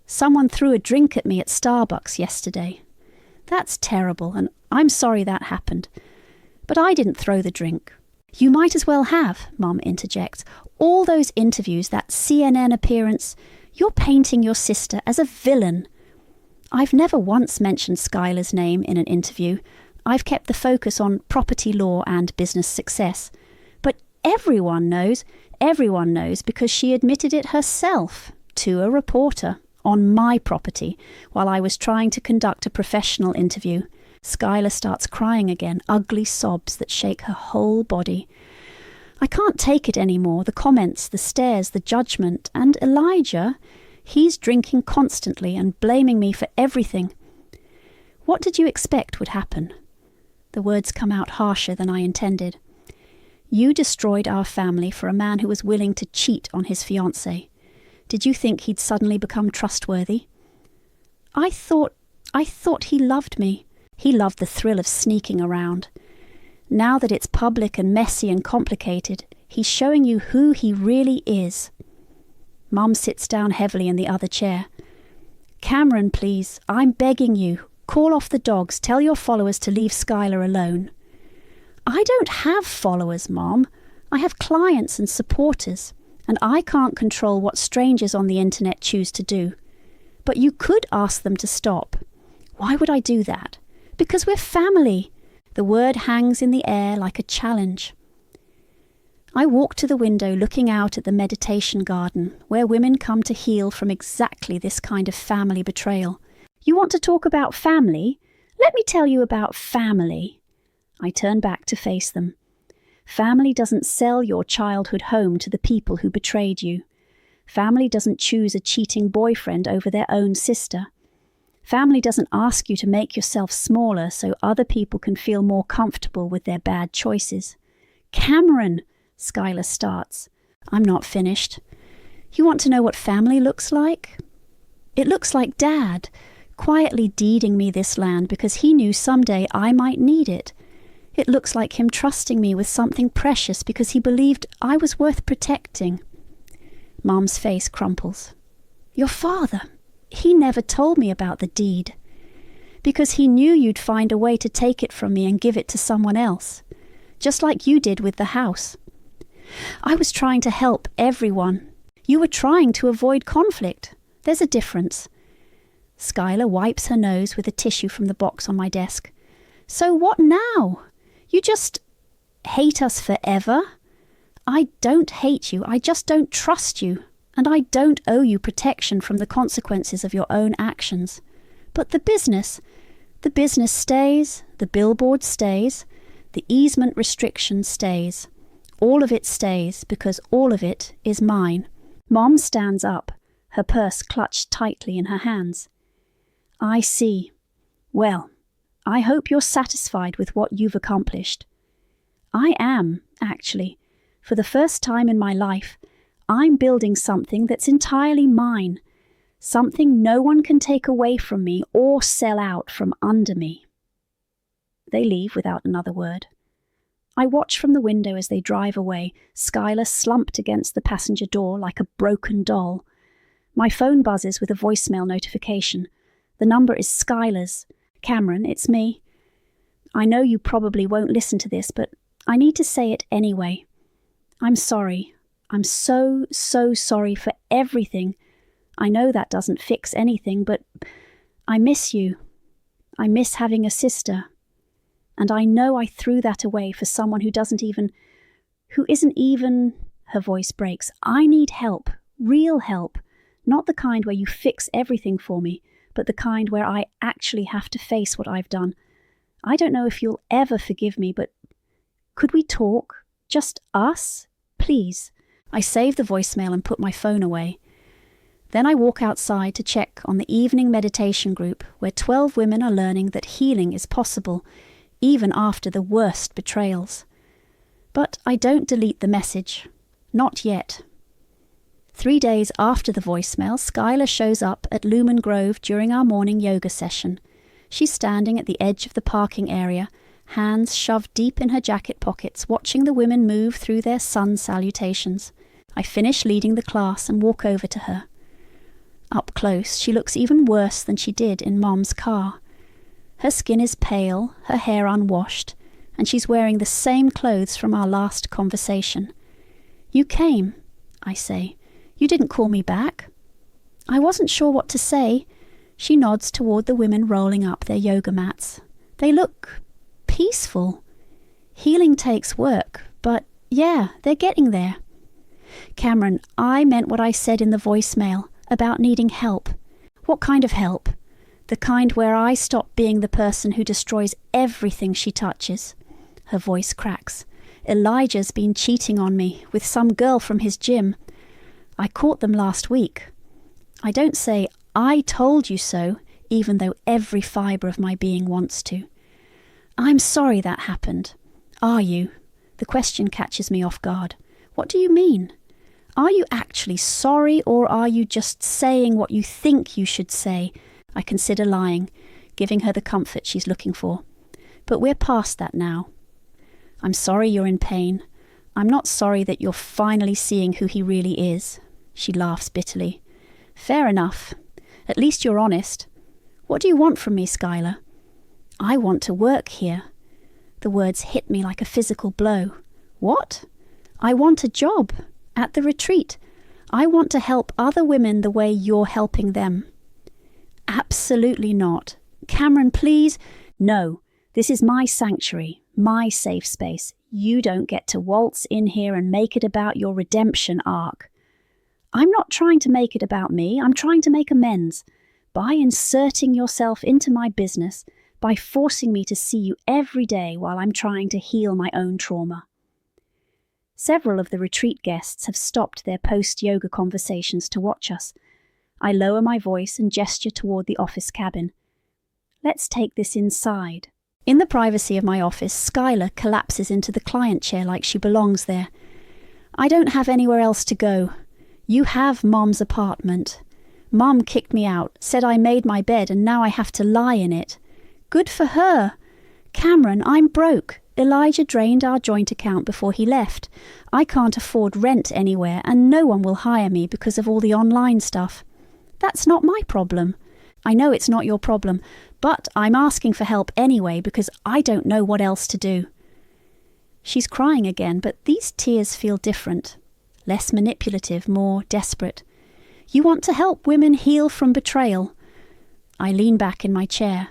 Speaker 1: Someone threw a drink at me at Starbucks yesterday. That's terrible, and I'm sorry that happened. But I didn't throw the drink." "You might as well have," Mom interjects. "All those interviews, that CNN appearance, you're painting your sister as a villain." I've never once mentioned Skylar's name in an interview. I've kept the focus on property law and business success. But everyone knows because she admitted it herself to a reporter on my property while I was trying to conduct a professional interview. Skylar starts crying again, ugly sobs that shake her whole body. I can't take it anymore, the comments, the stares, the judgment, and Elijah, he's drinking constantly and blaming me for everything. What did you expect would happen? The words come out harsher than I intended. You destroyed our family for a man who was willing to cheat on his fiancée. Did you think he'd suddenly become trustworthy? I thought he loved me. He loved the thrill of sneaking around. Now that it's public and messy and complicated, he's showing you who he really is. Mum sits down heavily in the other chair. Cameron, please, I'm begging you. Call off the dogs. Tell your followers to leave Skylar alone. I don't have followers, Mom. I have clients and supporters, and I can't control what strangers on the internet choose to do. But you could ask them to stop. Why would I do that? Because we're family. The word hangs in the air like a challenge. I walk to the window looking out at the meditation garden, where women come to heal from exactly this kind of family betrayal. You want to talk about family? Let me tell you about family. I turn back to face them. Family doesn't sell your childhood home to the people who betrayed you. Family doesn't choose a cheating boyfriend over their own sister. Family doesn't ask you to make yourself smaller so other people can feel more comfortable with their bad choices. Cameron, Skylar starts. I'm not finished. You want to know what family looks like? It looks like Dad, quietly deeding me this land because he knew someday I might need it. It looks like him trusting me with something precious because he believed I was worth protecting. Mom's face crumples. Your father, he never told me about the deed. Because he knew you'd find a way to take it from me and give it to someone else. Just like you did with the house. I was trying to help everyone. You were trying to avoid conflict. There's a difference. Skylar wipes her nose with a tissue from the box on my desk. So what now? You just hate us forever? I don't hate you, I just don't trust you, and I don't owe you protection from the consequences of your own actions. But the business stays, the billboard stays, the easement restriction stays. All of it stays because all of it is mine. Mom stands up, her purse clutched tightly in her hands. I see. Well, I hope you're satisfied with what you've accomplished. I am, actually. For the first time in my life, I'm building something that's entirely mine. Something no one can take away from me or sell out from under me. They leave without another word. I watch from the window as they drive away, Skylar slumped against the passenger door like a broken doll. My phone buzzes with a voicemail notification. The number is Skylar's. Cameron, it's me. I know you probably won't listen to this, but I need to say it anyway. I'm sorry. I'm so sorry for everything. I know that doesn't fix anything, but I miss you. I miss having a sister. And I know I threw that away for someone who isn't even, her voice breaks. I need help, real help, not the kind where you fix everything for me, but the kind where I actually have to face what I've done. I don't know if you'll ever forgive me, but could we talk? Just us? Please. I save the voicemail and put my phone away. Then I walk outside to check on the evening meditation group where 12 women are learning that healing is possible, even after the worst betrayals. But I don't delete the message. Not yet. 3 days after the voicemail, Skylar shows up at Lumen Grove during our morning yoga session. She's standing at the edge of the parking area, hands shoved deep in her jacket pockets, watching the women move through their sun salutations. I finish leading the class and walk over to her. Up close, she looks even worse than she did in Mom's car. Her skin is pale, her hair unwashed, and she's wearing the same clothes from our last conversation. You came, I say. You didn't call me back. I wasn't sure what to say. She nods toward the women rolling up their yoga mats. They look peaceful. Healing takes work, but yeah, they're getting there. Cameron, I meant what I said in the voicemail about needing help. What kind of help? The kind where I stop being the person who destroys everything she touches. Her voice cracks. Elijah's been cheating on me with some girl from his gym. I caught them last week. I don't say, I told you so, even though every fibre of my being wants to. I'm sorry that happened. Are you? The question catches me off guard. What do you mean? Are you actually sorry, or are you just saying what you think you should say? I consider lying. giving her the comfort she's looking for. But we're past that now. I'm sorry you're in pain. I'm not sorry that you're finally seeing who he really is. She laughs bitterly. Fair enough. At least you're honest. What do you want from me, Skylar? I want to work here. The words hit me like a physical blow. What? I want a job. At the retreat. I want to help other women the way you're helping them. Absolutely not. Cameron, please. No, this is my sanctuary, my safe space. You don't get to waltz in here and make it about your redemption arc. I'm not trying to make it about me. I'm trying to make amends. By inserting yourself into my business, by forcing me to see you every day while I'm trying to heal my own trauma. Several of the retreat guests have stopped their post-yoga conversations to watch us. I lower my voice and gesture toward the office cabin. Let's take this inside. In the privacy of my office, Skylar collapses into the client chair like she belongs there. I don't have anywhere else to go. You have Mom's apartment. Mom kicked me out, said I made my bed and now I have to lie in it. Good for her. Cameron, I'm broke. Elijah drained our joint account before he left. I can't afford rent anywhere and no one will hire me because of all the online stuff. That's not my problem. I know it's not your problem, but I'm asking for help anyway because I don't know what else to do. She's crying again, but these tears feel different. Less manipulative, more desperate. You want to help women heal from betrayal. I lean back in my chair.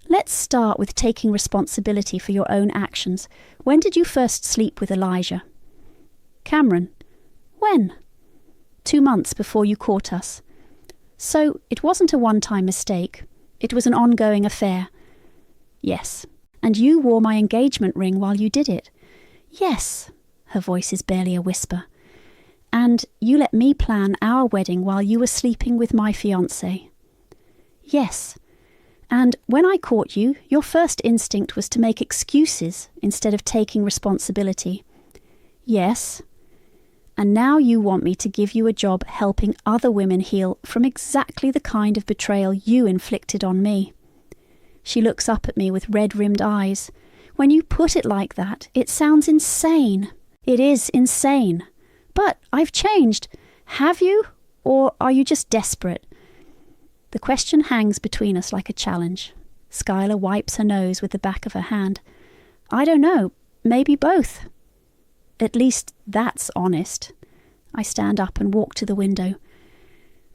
Speaker 1: Let's start with taking responsibility for your own actions. When did you first sleep with Elijah? Cameron. When? 2 months before you caught us. So it wasn't a one-time mistake. It was an ongoing affair. Yes. And you wore my engagement ring while you did it. Yes. Her voice is barely a whisper. And you let me plan our wedding while you were sleeping with my fiancé. Yes. And when I caught you, your first instinct was to make excuses instead of taking responsibility. Yes. And now you want me to give you a job helping other women heal from exactly the kind of betrayal you inflicted on me. She looks up at me with red-rimmed eyes. When you put it like that, it sounds insane. It is insane. But I've changed. Have you? Or are you just desperate? The question hangs between us like a challenge. Skylar wipes her nose with the back of her hand. I don't know. Maybe both. At least that's honest. I stand up and walk to the window.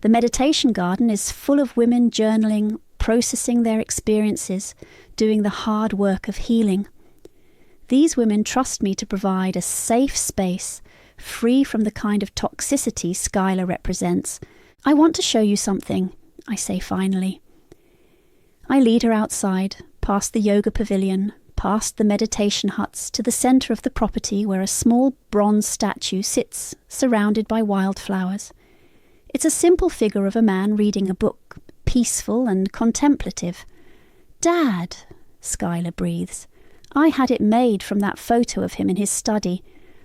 Speaker 1: The meditation garden is full of women journaling, processing their experiences, doing the hard work of healing. These women trust me to provide a safe space, free from the kind of toxicity Skylar represents. I want to show you something, I say finally. I lead her outside, past the yoga pavilion, past the meditation huts to the centre of the property where a small bronze statue sits, surrounded by wildflowers. It's a simple figure of a man reading a book, peaceful and contemplative. Dad, Skylar breathes. I had it made from that photo of him in his study,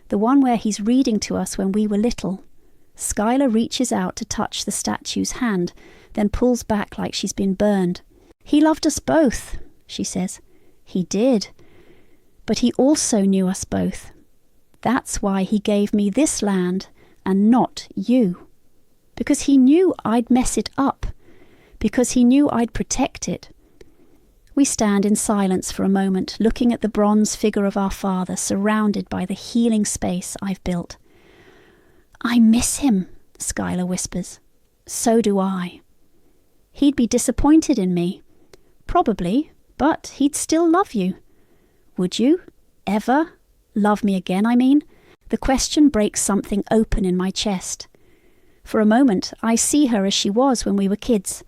Speaker 1: the one where he's reading to us when we were little. Skylar reaches out to touch the statue's hand, then pulls back like she's been burned. He loved us both, she says. He did. But he also knew us both. That's why he gave me this land and not you. Because he knew I'd mess it up. Because he knew I'd protect it. We stand in silence for a moment, looking at the bronze figure of our father surrounded by the healing space I've built. I miss him, Skylar whispers. So do I. He'd be disappointed in me. Probably, but he'd still love you. Would you? Ever? Love me again, I mean? The question breaks something open in my chest. For a moment, I see her as she was when we were kids.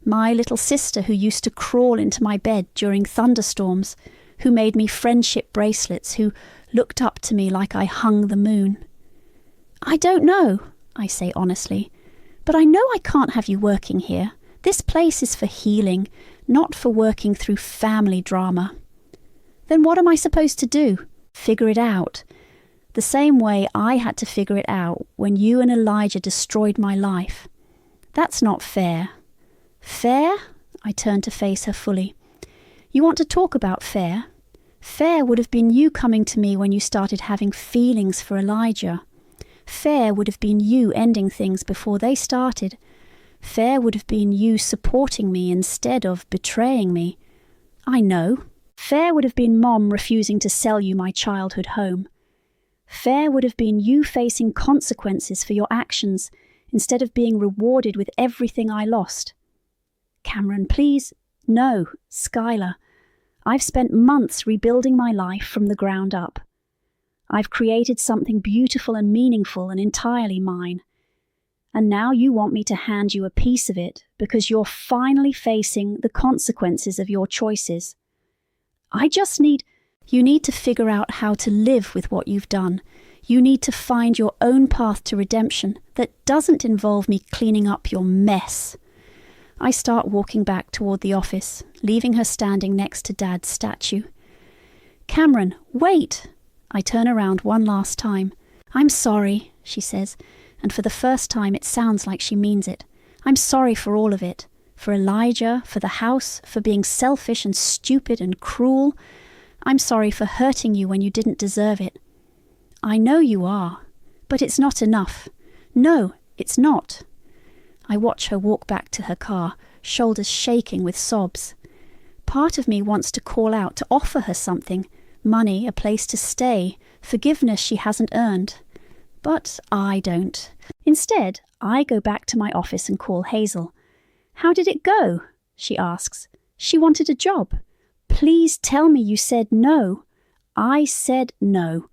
Speaker 1: My little sister who used to crawl into my bed during thunderstorms, who made me friendship bracelets, who looked up to me like I hung the moon. I don't know, I say honestly, but I know I can't have you working here. This place is for healing, not for working through family drama. Then what am I supposed to do? Figure it out. The same way I had to figure it out when you and Elijah destroyed my life. That's not fair. Fair? I turned to face her fully. You want to talk about fair? Fair would have been you coming to me when you started having feelings for Elijah. Fair would have been you ending things before they started. Fair would have been you supporting me instead of betraying me. I know. Fair would have been Mom refusing to sell you my childhood home. Fair would have been you facing consequences for your actions instead of being rewarded with everything I lost. Cameron, please. No, Skylar. I've spent months rebuilding my life from the ground up. I've created something beautiful and meaningful and entirely mine. And now you want me to hand you a piece of it because you're finally facing the consequences of your choices. You need to figure out how to live with what you've done. You need to find your own path to redemption that doesn't involve me cleaning up your mess. I start walking back toward the office, leaving her standing next to Dad's statue. Cameron, wait! I turn around one last time. I'm sorry, she says, and for the first time it sounds like she means it. I'm sorry for all of it. For Elijah, for the house, for being selfish and stupid and cruel. I'm sorry for hurting you when you didn't deserve it. I know you are, but it's not enough. No, it's not. I watch her walk back to her car, shoulders shaking with sobs. Part of me wants to call out, to offer her something. Money, a place to stay, forgiveness she hasn't earned. But I don't. Instead, I go back to my office and call Hazel. How did it go? She asks. She wanted a job. Please tell me you said no. I said no.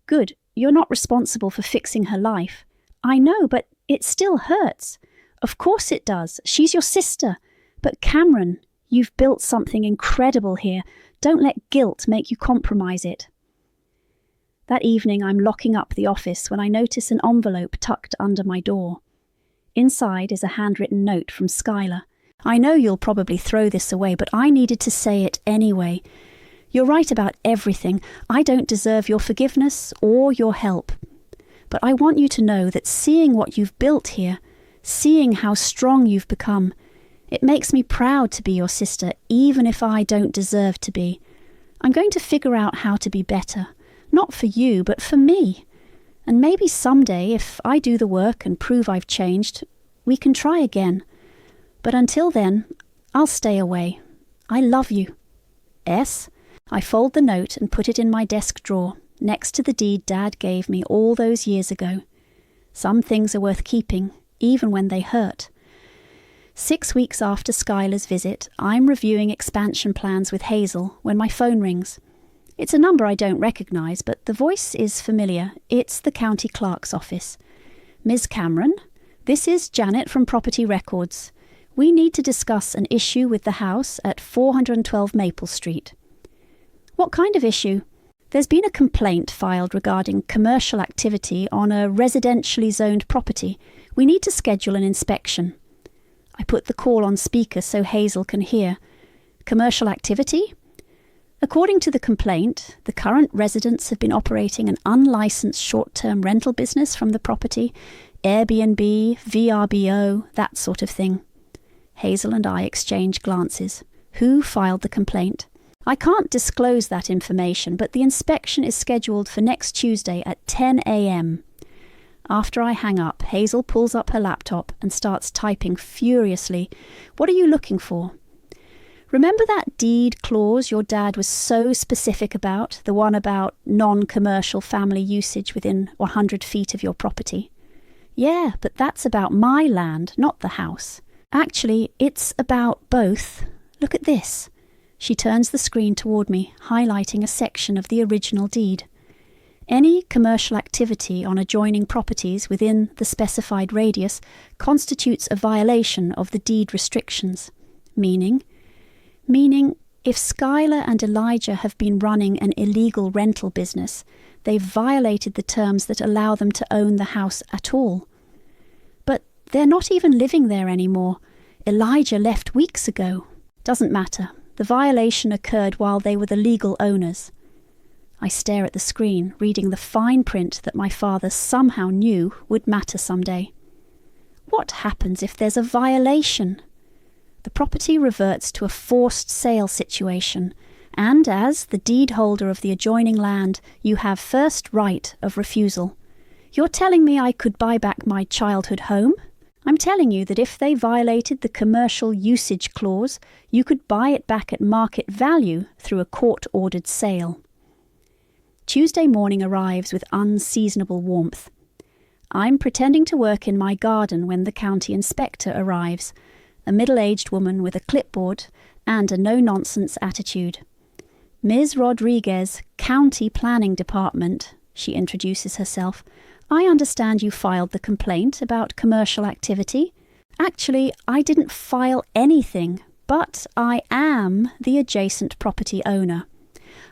Speaker 1: Good, you're not responsible for fixing her life. I know, but it still hurts. Of course it does. She's your sister. But Cameron, you've built something incredible here. Don't let guilt make you compromise it. That evening I'm locking up the office when I notice an envelope tucked under my door. Inside is a handwritten note from Skylar. I know you'll probably throw this away, but I needed to say it anyway. You're right about everything. I don't deserve your forgiveness or your help. But I want you to know that seeing what you've built here, seeing how strong you've become, it makes me proud to be your sister, even if I don't deserve to be. I'm going to figure out how to be better, not for you, but for me. And maybe someday, if I do the work and prove I've changed, we can try again. But until then, I'll stay away. I love you. S. I fold the note and put it in my desk drawer, next to the deed Dad gave me all those years ago. Some things are worth keeping, even when they hurt. 6 weeks after Skylar's visit, I'm reviewing expansion plans with Hazel when my phone rings. It's a number I don't recognise, but the voice is familiar. It's the county clerk's office. Ms. Cameron, this is Janet from Property Records. We need to discuss an issue with the house at 412 Maple Street. What kind of issue? There's been a complaint filed regarding commercial activity on a residentially zoned property. We need to schedule an inspection. I put the call on speaker so Hazel can hear. Commercial activity? According to the complaint, the current residents have been operating an unlicensed short-term rental business from the property, Airbnb, VRBO, that sort of thing. Hazel and I exchange glances. Who filed the complaint? I can't disclose that information, but the inspection is scheduled for next Tuesday at 10 a.m. After I hang up, Hazel pulls up her laptop and starts typing furiously. What are you looking for? Remember that deed clause your dad was so specific about, the one about non-commercial family usage within 100 feet of your property? Yeah, but that's about my land, not the house. Actually, it's about both. Look at this. She turns the screen toward me, highlighting a section of the original deed. Any commercial activity on adjoining properties within the specified radius constitutes a violation of the deed restrictions. Meaning, if Skylar and Elijah have been running an illegal rental business, they've violated the terms that allow them to own the house at all. But they're not even living there anymore. Elijah left weeks ago. Doesn't matter. The violation occurred while they were the legal owners. I stare at the screen, reading the fine print that my father somehow knew would matter someday. What happens if there's a violation? The property reverts to a forced sale situation, and as the deed holder of the adjoining land, you have first right of refusal. You're telling me I could buy back my childhood home? I'm telling you that if they violated the commercial usage clause, you could buy it back at market value through a court-ordered sale. Tuesday morning arrives with unseasonable warmth. I'm pretending to work in my garden when the county inspector arrives, a middle-aged woman with a clipboard and a no-nonsense attitude. Ms. Rodriguez, County Planning Department, she introduces herself. I understand you filed the complaint about commercial activity. Actually, I didn't file anything, but I am the adjacent property owner.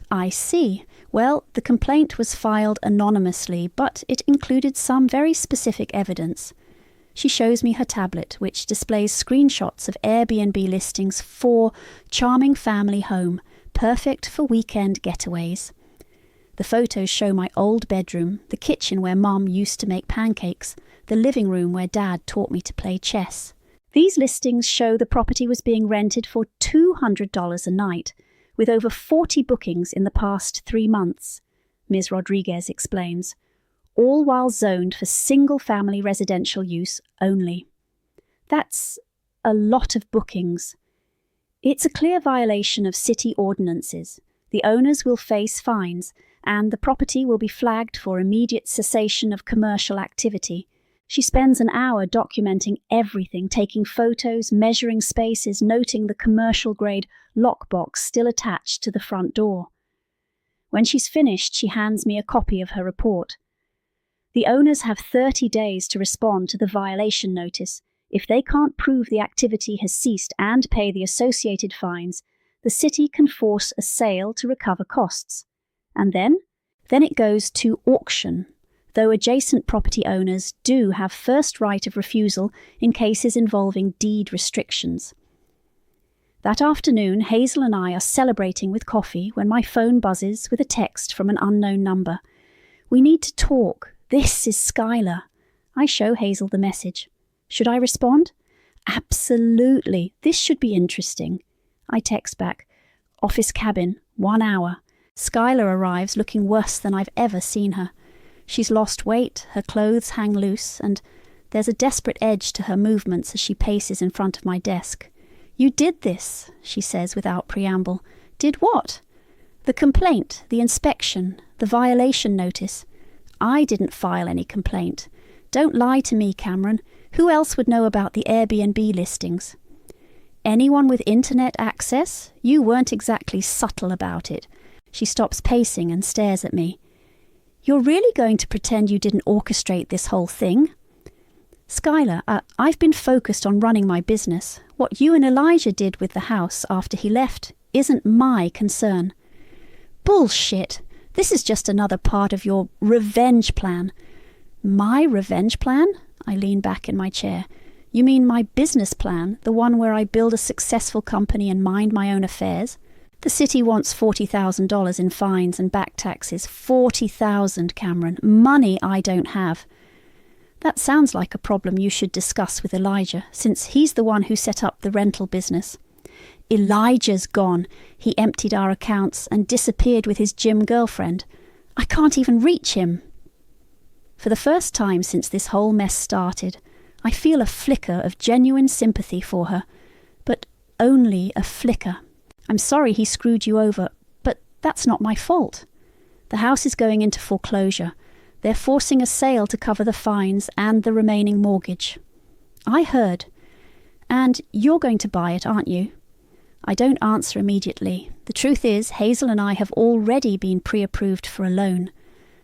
Speaker 1: I see. Well, the complaint was filed anonymously, but it included some very specific evidence. She shows me her tablet, which displays screenshots of Airbnb listings for charming family home, perfect for weekend getaways. The photos show my old bedroom, the kitchen where Mum used to make pancakes, the living room where Dad taught me to play chess. These listings show the property was being rented for $200 a night, with over 40 bookings in the past 3 months, Ms. Rodriguez explains, all while zoned for single-family residential use only. That's a lot of bookings. It's a clear violation of city ordinances. The owners will face fines, and the property will be flagged for immediate cessation of commercial activity. She spends an hour documenting everything, taking photos, measuring spaces, noting the commercial-grade lockbox still attached to the front door. When she's finished, she hands me a copy of her report. The owners have 30 days to respond to the violation notice. If they can't prove the activity has ceased and pay the associated fines, the city can force a sale to recover costs. And then it goes to auction, though adjacent property owners do have first right of refusal in cases involving deed restrictions. That afternoon, Hazel and I are celebrating with coffee when my phone buzzes with a text from an unknown number. We need to talk. This is Skylar. I show Hazel the message. Should I respond? Absolutely. This should be interesting. I text back. Office cabin, 1 hour. Skylar arrives looking worse than I've ever seen her. She's lost weight, her clothes hang loose, and there's a desperate edge to her movements as she paces in front of my desk. You did this, she says without preamble. Did what? The complaint, the inspection, the violation notice. I didn't file any complaint. Don't lie to me, Cameron. Who else would know about the Airbnb listings? Anyone with internet access? You weren't exactly subtle about it. She stops pacing and stares at me. You're really going to pretend you didn't orchestrate this whole thing? Skylar, I've been focused on running my business. What you and Elijah did with the house after he left isn't my concern. Bullshit. This is just another part of your revenge plan. My revenge plan? I lean back in my chair. You mean my business plan, the one where I build a successful company and mind my own affairs? The city wants $40,000 in fines and back taxes. $40,000, Cameron. Money I don't have. That sounds like a problem you should discuss with Elijah, since he's the one who set up the rental business. Elijah's gone. He emptied our accounts and disappeared with his gym girlfriend. I can't even reach him. For the first time since this whole mess started, I feel a flicker of genuine sympathy for her, but only a flicker. I'm sorry he screwed you over, but that's not my fault. The house is going into foreclosure. They're forcing a sale to cover the fines and the remaining mortgage. I heard. And you're going to buy it, aren't you? I don't answer immediately. The truth is, Hazel and I have already been pre-approved for a loan.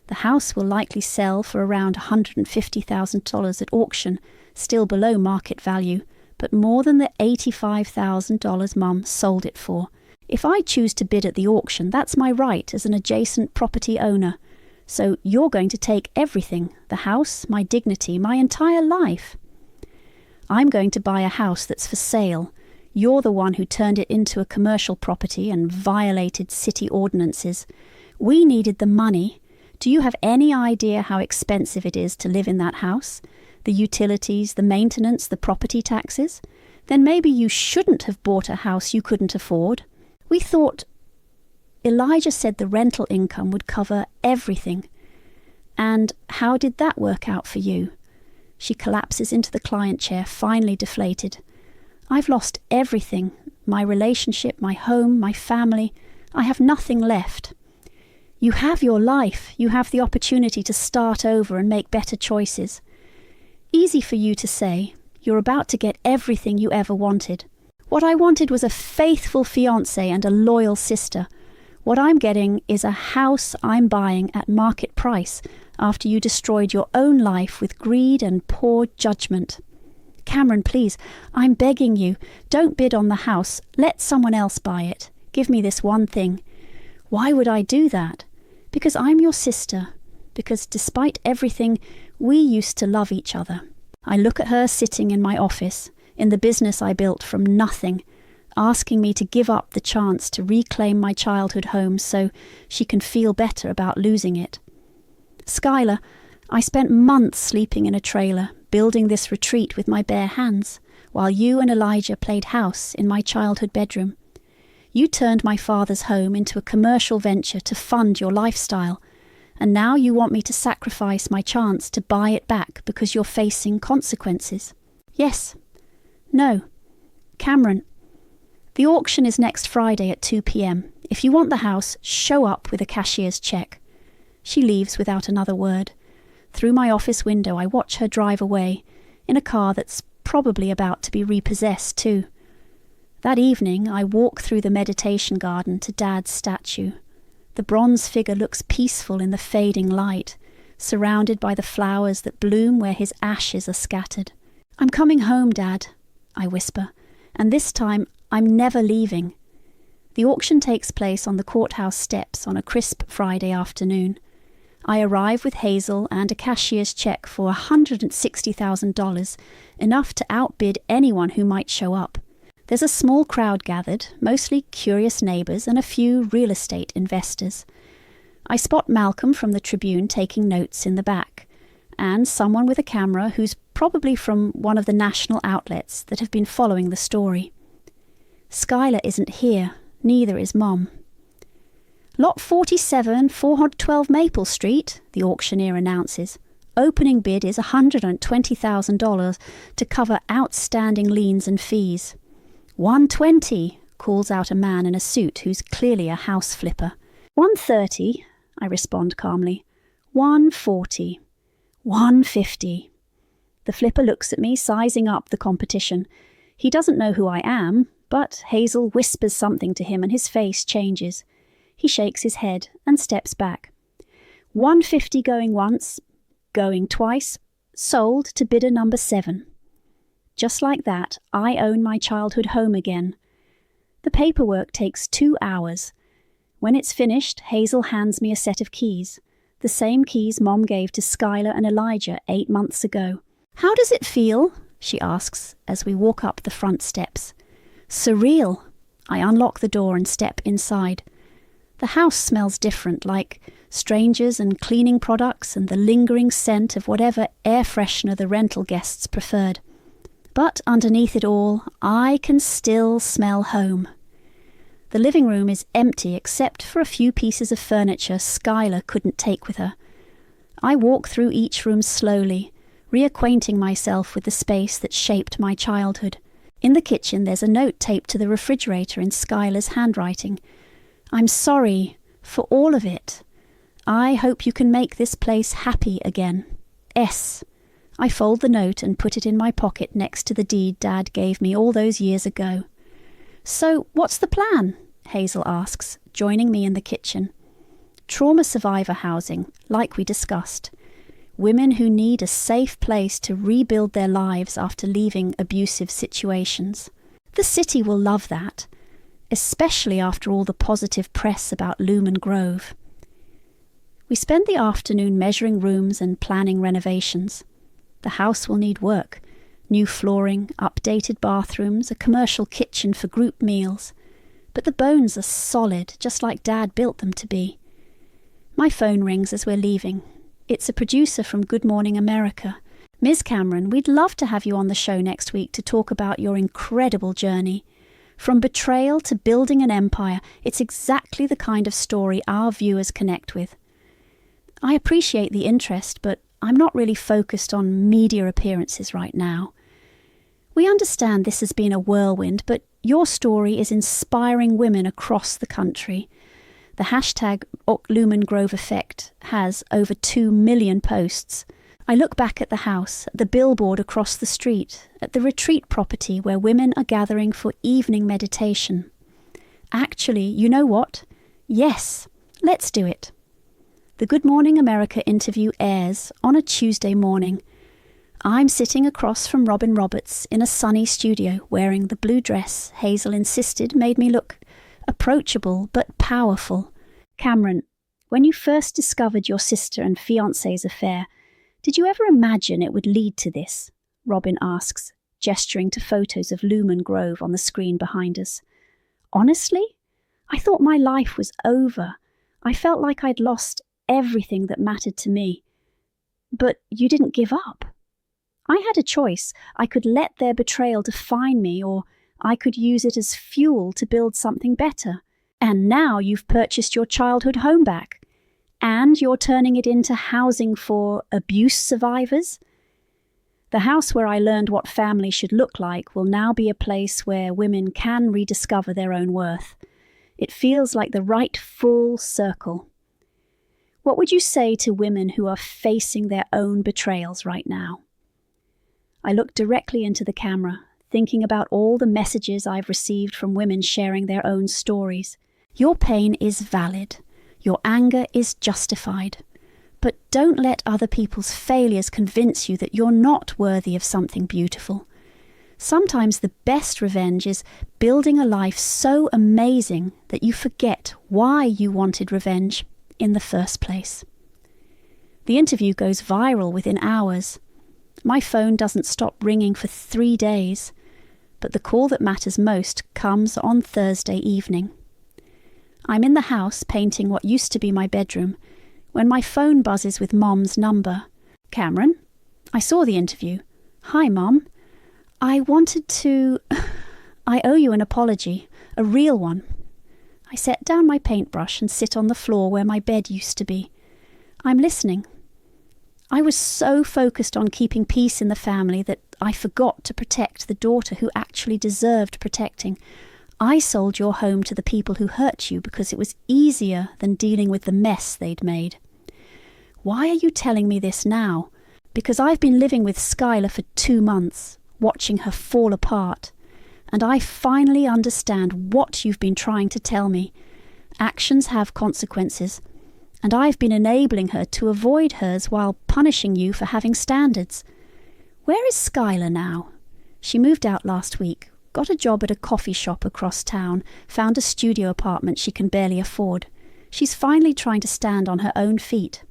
Speaker 1: The house will likely sell for around $150,000 at auction, still below market value, but more than the $85,000 Mum sold it for. If I choose to bid at the auction, that's my right as an adjacent property owner. So you're going to take everything, the house, my dignity, my entire life. I'm going to buy a house that's for sale. You're the one who turned it into a commercial property and violated city ordinances. We needed the money. Do you have any idea how expensive it is to live in that house? The utilities, the maintenance, the property taxes? Then maybe you shouldn't have bought a house you couldn't afford. We thought... Elijah said the rental income would cover everything. And how did that work out for you? She collapses into the client chair, finally deflated. I've lost everything. My relationship, my home, my family. I have nothing left. You have your life. You have the opportunity to start over and make better choices. Easy for you to say. You're about to get everything you ever wanted. What I wanted was a faithful fiancé and a loyal sister. What I'm getting is a house I'm buying at market price after you destroyed your own life with greed and poor judgment. Cameron, please, I'm begging you, don't bid on the house. Let someone else buy it. Give me this one thing. Why would I do that? Because I'm your sister. Because despite everything, we used to love each other. I look at her sitting in my office, in the business I built from nothing, asking me to give up the chance to reclaim my childhood home so she can feel better about losing it. Skylar, I spent months sleeping in a trailer, building this retreat with my bare hands, while you and Elijah played house in my childhood bedroom. You turned my father's home into a commercial venture to fund your lifestyle, and now you want me to sacrifice my chance to buy it back because you're facing consequences. Yes. No. Cameron, the auction is next Friday at 2 p.m. If you want the house, show up with a cashier's check. She leaves without another word. Through my office window, I watch her drive away, in a car that's probably about to be repossessed too. That evening, I walk through the meditation garden to Dad's statue. The bronze figure looks peaceful in the fading light, surrounded by the flowers that bloom where his ashes are scattered. I'm coming home, Dad, I whisper, and this time I'm never leaving. The auction takes place on the courthouse steps on a crisp Friday afternoon. I arrive with Hazel and a cashier's check for $160,000, enough to outbid anyone who might show up. There's a small crowd gathered, mostly curious neighbours and a few real estate investors. I spot Malcolm from the Tribune taking notes in the back, and someone with a camera who's probably from one of the national outlets that have been following the story. Skylar isn't here, neither is Mom. Lot 47, 412 Maple Street, the auctioneer announces. Opening bid is $120,000 to cover outstanding liens and fees. 120, calls out a man in a suit who's clearly a house flipper. 130, I respond calmly. 140. 150. The flipper looks at me, sizing up the competition. He doesn't know who I am, but Hazel whispers something to him and his face changes. He shakes his head and steps back. 150 going once, going twice, sold to bidder number 7. Just like that, I own my childhood home again. The paperwork takes 2 hours. When it's finished, Hazel hands me a set of keys, the same keys Mom gave to Skylar and Elijah 8 months ago. How does it feel? She asks as we walk up the front steps. Surreal. I unlock the door and step inside. The house smells different, like strangers and cleaning products and the lingering scent of whatever air freshener the rental guests preferred. But underneath it all, I can still smell home. The living room is empty except for a few pieces of furniture Skylar couldn't take with her. I walk through each room slowly, reacquainting myself with the space that shaped my childhood. In the kitchen there's a note taped to the refrigerator in Skylar's handwriting. I'm sorry for all of it. I hope you can make this place happy again. S. I fold the note and put it in my pocket next to the deed Dad gave me all those years ago. So, what's the plan? Hazel asks, joining me in the kitchen. Trauma survivor housing, like we discussed. Women who need a safe place to rebuild their lives after leaving abusive situations. The city will love that, especially after all the positive press about Lumen Grove. We spend the afternoon measuring rooms and planning renovations. The house will need work. New flooring, updated bathrooms, a commercial kitchen for group meals. But the bones are solid, just like Dad built them to be. My phone rings as we're leaving. It's a producer from Good Morning America, Ms. Cameron, we'd love to have you on the show next week to talk about your incredible journey. From betrayal to building an empire, it's exactly the kind of story our viewers connect with. I appreciate the interest, but I'm not really focused on media appearances right now. We understand this has been a whirlwind, but your story is inspiring women across the country. The hashtag Lumen Grove Effect has over 2 million posts. I look back at the house, at the billboard across the street, at the retreat property where women are gathering for evening meditation. Actually, you know what? Yes, let's do it. The Good Morning America interview airs on a Tuesday morning. I'm sitting across from Robin Roberts in a sunny studio wearing the blue dress Hazel insisted made me look approachable but powerful. Cameron, when you first discovered your sister and fiancé's affair, did you ever imagine it would lead to this? Robin asks, gesturing to photos of Lumen Grove on the screen behind us. Honestly, I thought my life was over. I felt like I'd lost everything that mattered to me. But you didn't give up. I had a choice. I could let their betrayal define me, or I could use it as fuel to build something better. And now you've purchased your childhood home back. And you're turning it into housing for abuse survivors? The house where I learned what family should look like will now be a place where women can rediscover their own worth. It feels like the right full circle. What would you say to women who are facing their own betrayals right now? I look directly into the camera, thinking about all the messages I've received from women sharing their own stories. Your pain is valid. Your anger is justified. But don't let other people's failures convince you that you're not worthy of something beautiful. Sometimes the best revenge is building a life so amazing that you forget why you wanted revenge in the first place. The interview goes viral within hours. My phone doesn't stop ringing for 3 days, but the call that matters most comes on Thursday evening. I'm in the house painting what used to be my bedroom when my phone buzzes with Mom's number. Cameron, I saw the interview. Hi, Mom. I wanted to... I owe you an apology, a real one. I set down my paintbrush and sit on the floor where my bed used to be. I'm listening. I was so focused on keeping peace in the family that I forgot to protect the daughter who actually deserved protecting. I sold your home to the people who hurt you because it was easier than dealing with the mess they'd made. Why are you telling me this now? Because I've been living with Skylar for 2 months, watching her fall apart, and I finally understand what you've been trying to tell me. Actions have consequences, and I've been enabling her to avoid hers while punishing you for having standards. Where is Skylar now? She moved out last week, got a job at a coffee shop across town, found a studio apartment she can barely afford. She's finally trying to stand on her own feet.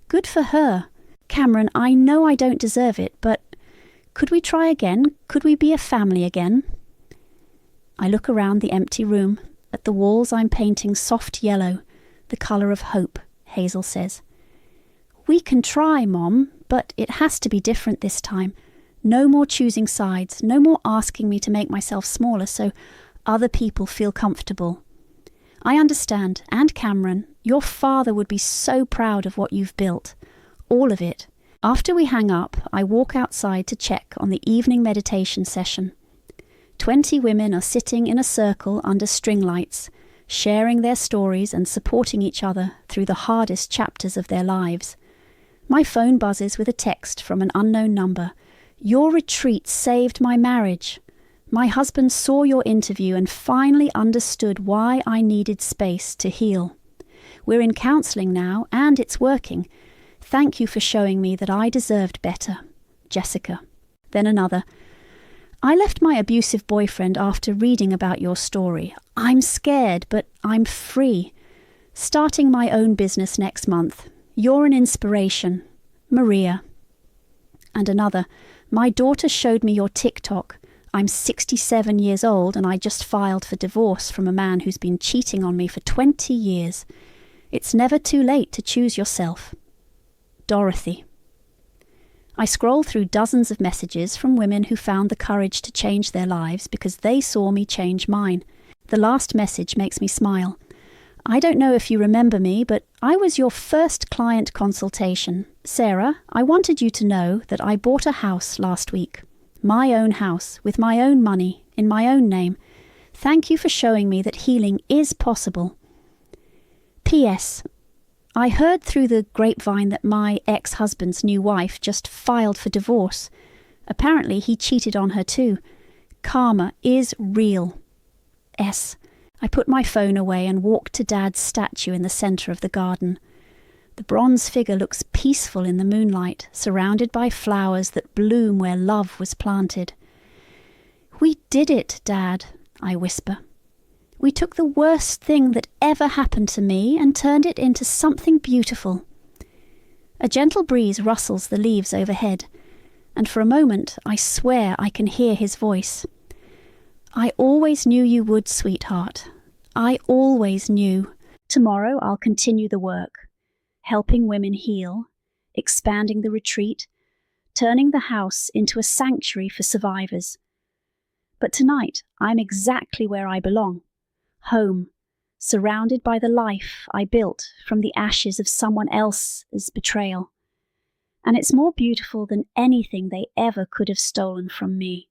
Speaker 1: Good for her. Cameron, I know I don't deserve it, but could we try again? Could we be a family again? I look around the empty room. At the walls I'm painting soft yellow, the colour of hope, Hazel says. We can try, Mom, but it has to be different this time. No more choosing sides, no more asking me to make myself smaller so other people feel comfortable. I understand, and Cameron, your father would be so proud of what you've built. All of it. After we hang up, I walk outside to check on the evening meditation session. 20 women are sitting in a circle under string lights, sharing their stories and supporting each other through the hardest chapters of their lives. My phone buzzes with a text from an unknown number. Your retreat saved my marriage. My husband saw your interview and finally understood why I needed space to heal. We're in counselling now, and it's working. Thank you for showing me that I deserved better. Jessica. Then another. I left my abusive boyfriend after reading about your story. I'm scared, but I'm free. Starting my own business next month. You're an inspiration. Maria. And another. My daughter showed me your TikTok. I'm 67 years old and I just filed for divorce from a man who's been cheating on me for 20 years. It's never too late to choose yourself. Dorothy. I scroll through dozens of messages from women who found the courage to change their lives because they saw me change mine. The last message makes me smile. I don't know if you remember me, but I was your first client consultation. Sarah, I wanted you to know that I bought a house last week. My own house, with my own money, in my own name. Thank you for showing me that healing is possible. P.S. I heard through the grapevine that my ex-husband's new wife just filed for divorce. Apparently he cheated on her too. Karma is real. S. I put my phone away and walked to Dad's statue in the centre of the garden. The bronze figure looks peaceful in the moonlight, surrounded by flowers that bloom where love was planted. We did it, Dad, I whisper. We took the worst thing that ever happened to me and turned it into something beautiful. A gentle breeze rustles the leaves overhead, and for a moment I swear I can hear his voice. I always knew you would, sweetheart. I always knew. Tomorrow I'll continue the work, helping women heal, expanding the retreat, turning the house into a sanctuary for survivors. But tonight I'm exactly where I belong, home, surrounded by the life I built from the ashes of someone else's betrayal. And it's more beautiful than anything they ever could have stolen from me.